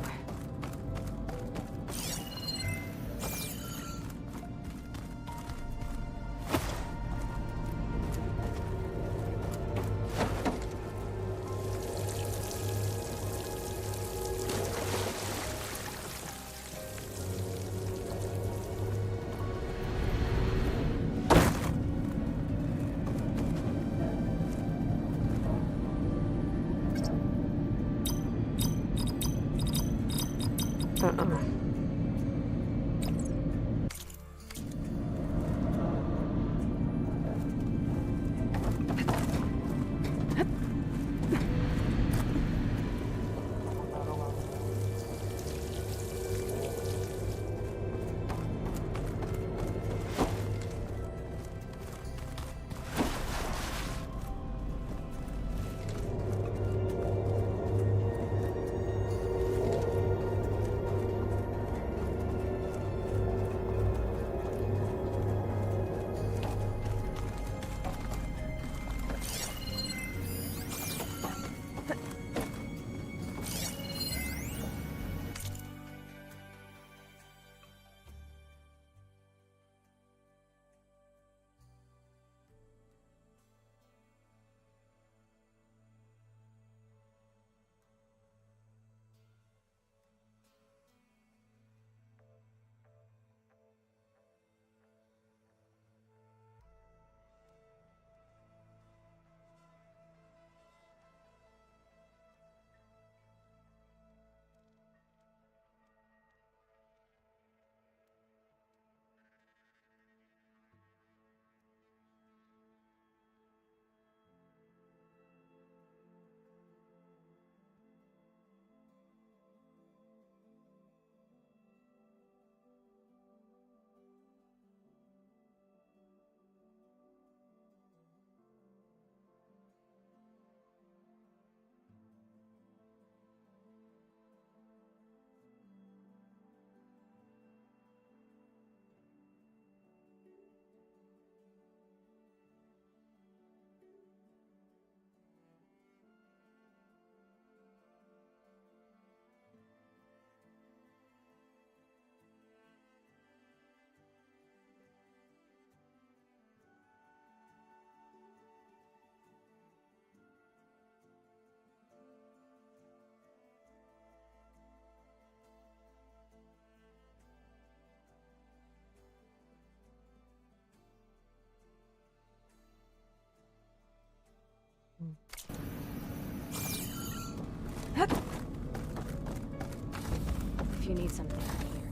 If you need something, I'm here.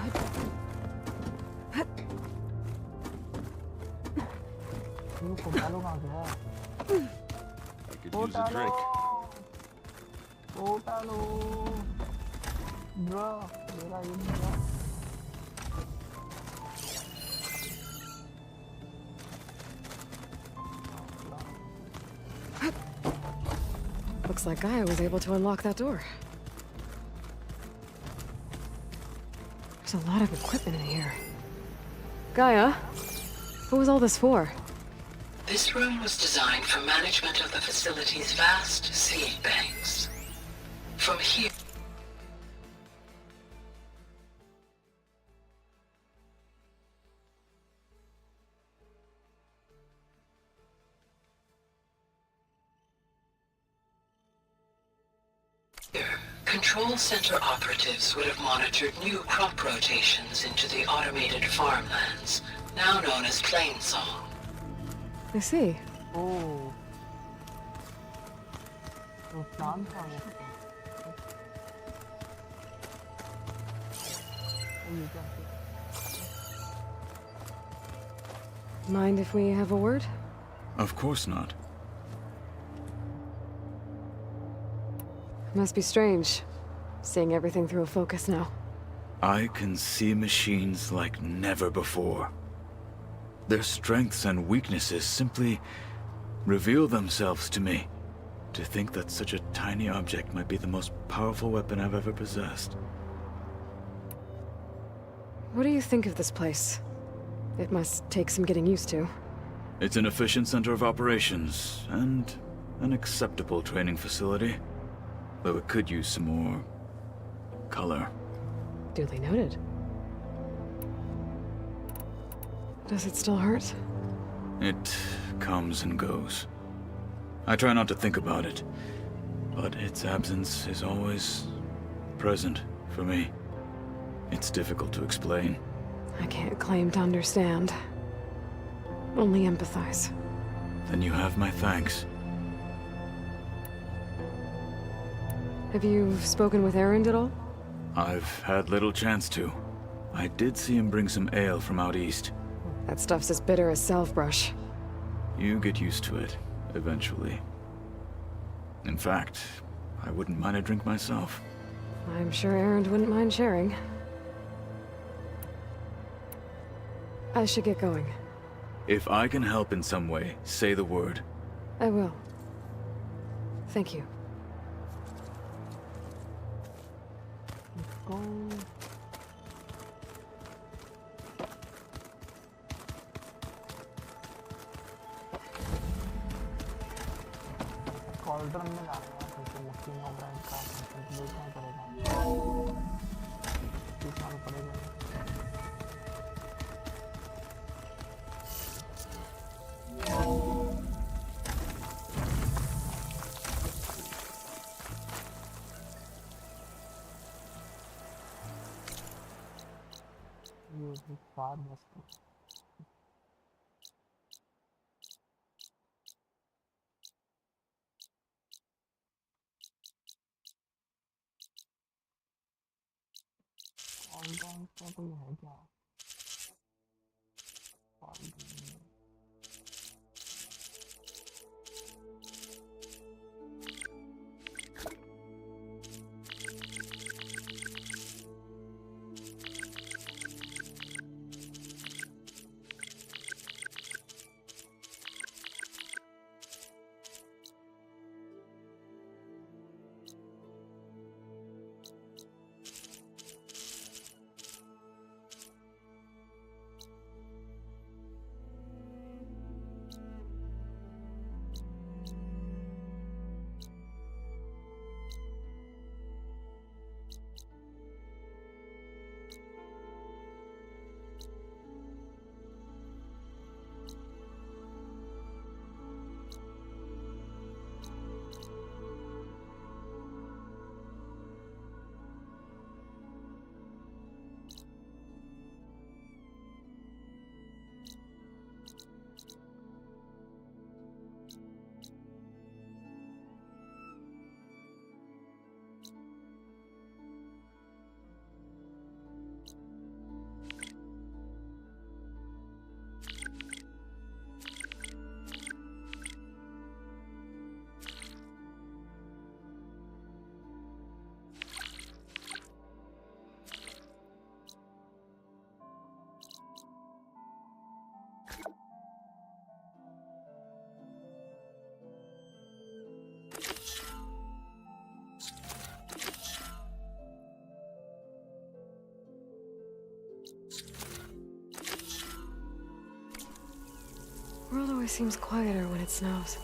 I could use a drink. Bro, मेरा ये नहीं था। Looks like Gaia was able to unlock that door. There's a lot of equipment in here. Gaia, what was all this for? This room was designed for management of the facility's vast seed banks. From here... Control Center operatives would have monitored new crop rotations into the automated farmlands, now known as Plainsong. I see. Oh. स्नान था वो ये क्या Mind if we have a word? Of course not. Must be strange, seeing everything through a focus now. I can see machines like never before. Their strengths and weaknesses simply reveal themselves to me. To think that such a tiny object might be the most powerful weapon I've ever possessed. What do you think of this place? It must take some getting used to. It's an efficient center of operations, and an acceptable training facility. Though it could use some more color. Duly noted. Does it still hurt? It comes and goes. I try not to think about it, but its absence is always present for me. It's difficult to explain. I can't claim to understand. Only empathize. Then you have my thanks. Have you spoken with Erend at all? I've had little chance to. I did see him bring some ale from out east. That stuff's as bitter as salve-brush. You get used to it, eventually. In fact, I wouldn't mind a drink myself. I'm sure Erend wouldn't mind sharing. I should get going. If I can help in some way, say the word. I will. Thank you. Cauldron में डालना है क्योंकि machine operate का देखना पड़ेगा सीखना पड़ेगा ये फार वस्तु ऑलराउंड का कोई है क्या World always seems quieter when it snows.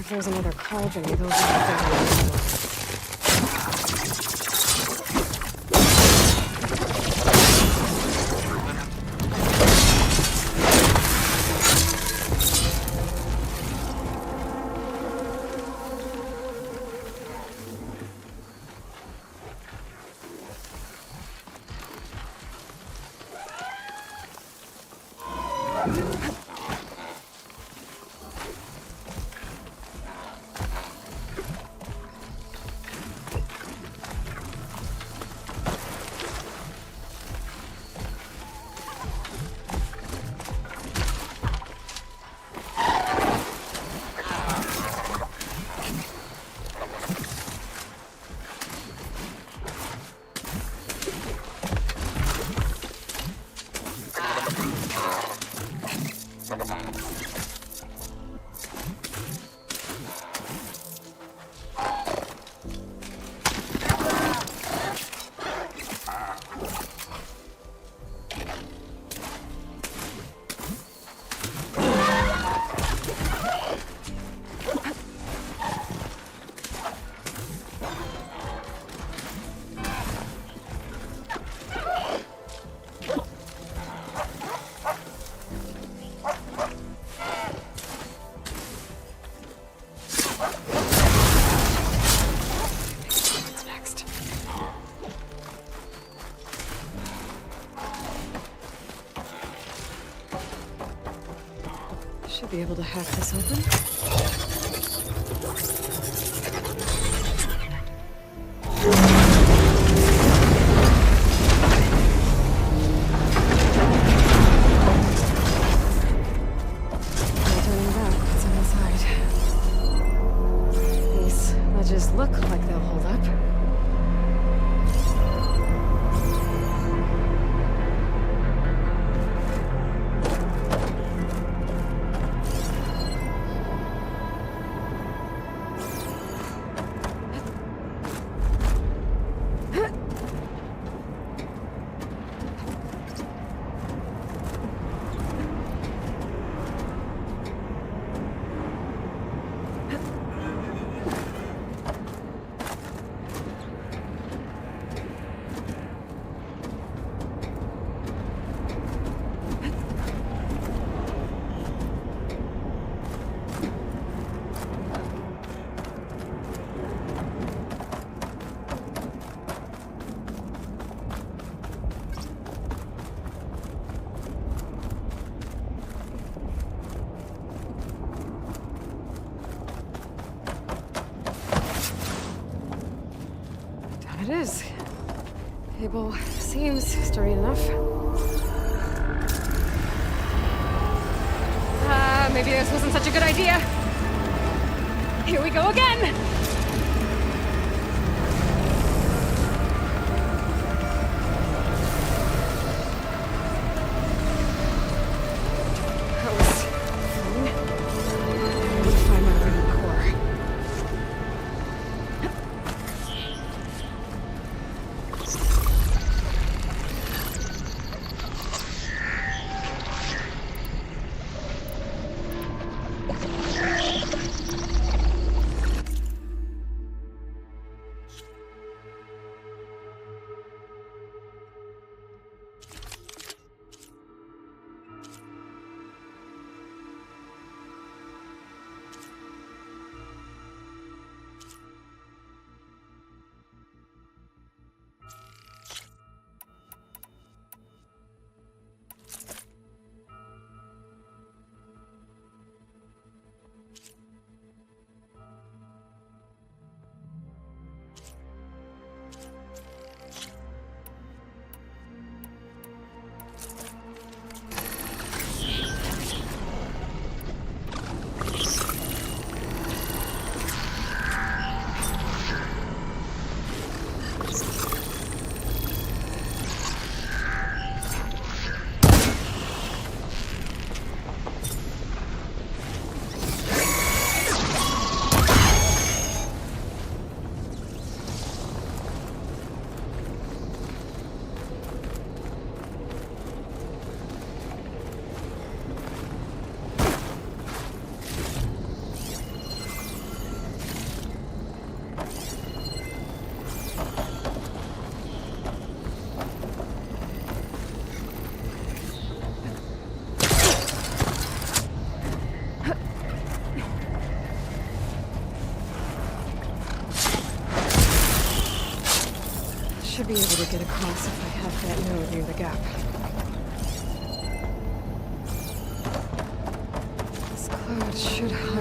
If there's another cauldron with those are should be able to hack this open. Look like they'll hold up. It is. Cable seems sturdy enough. Maybe this wasn't such a good idea. Here we go again! That was fun. I need to find my way to the core. should be able to get across if I have that node near the gap. This cloud should hide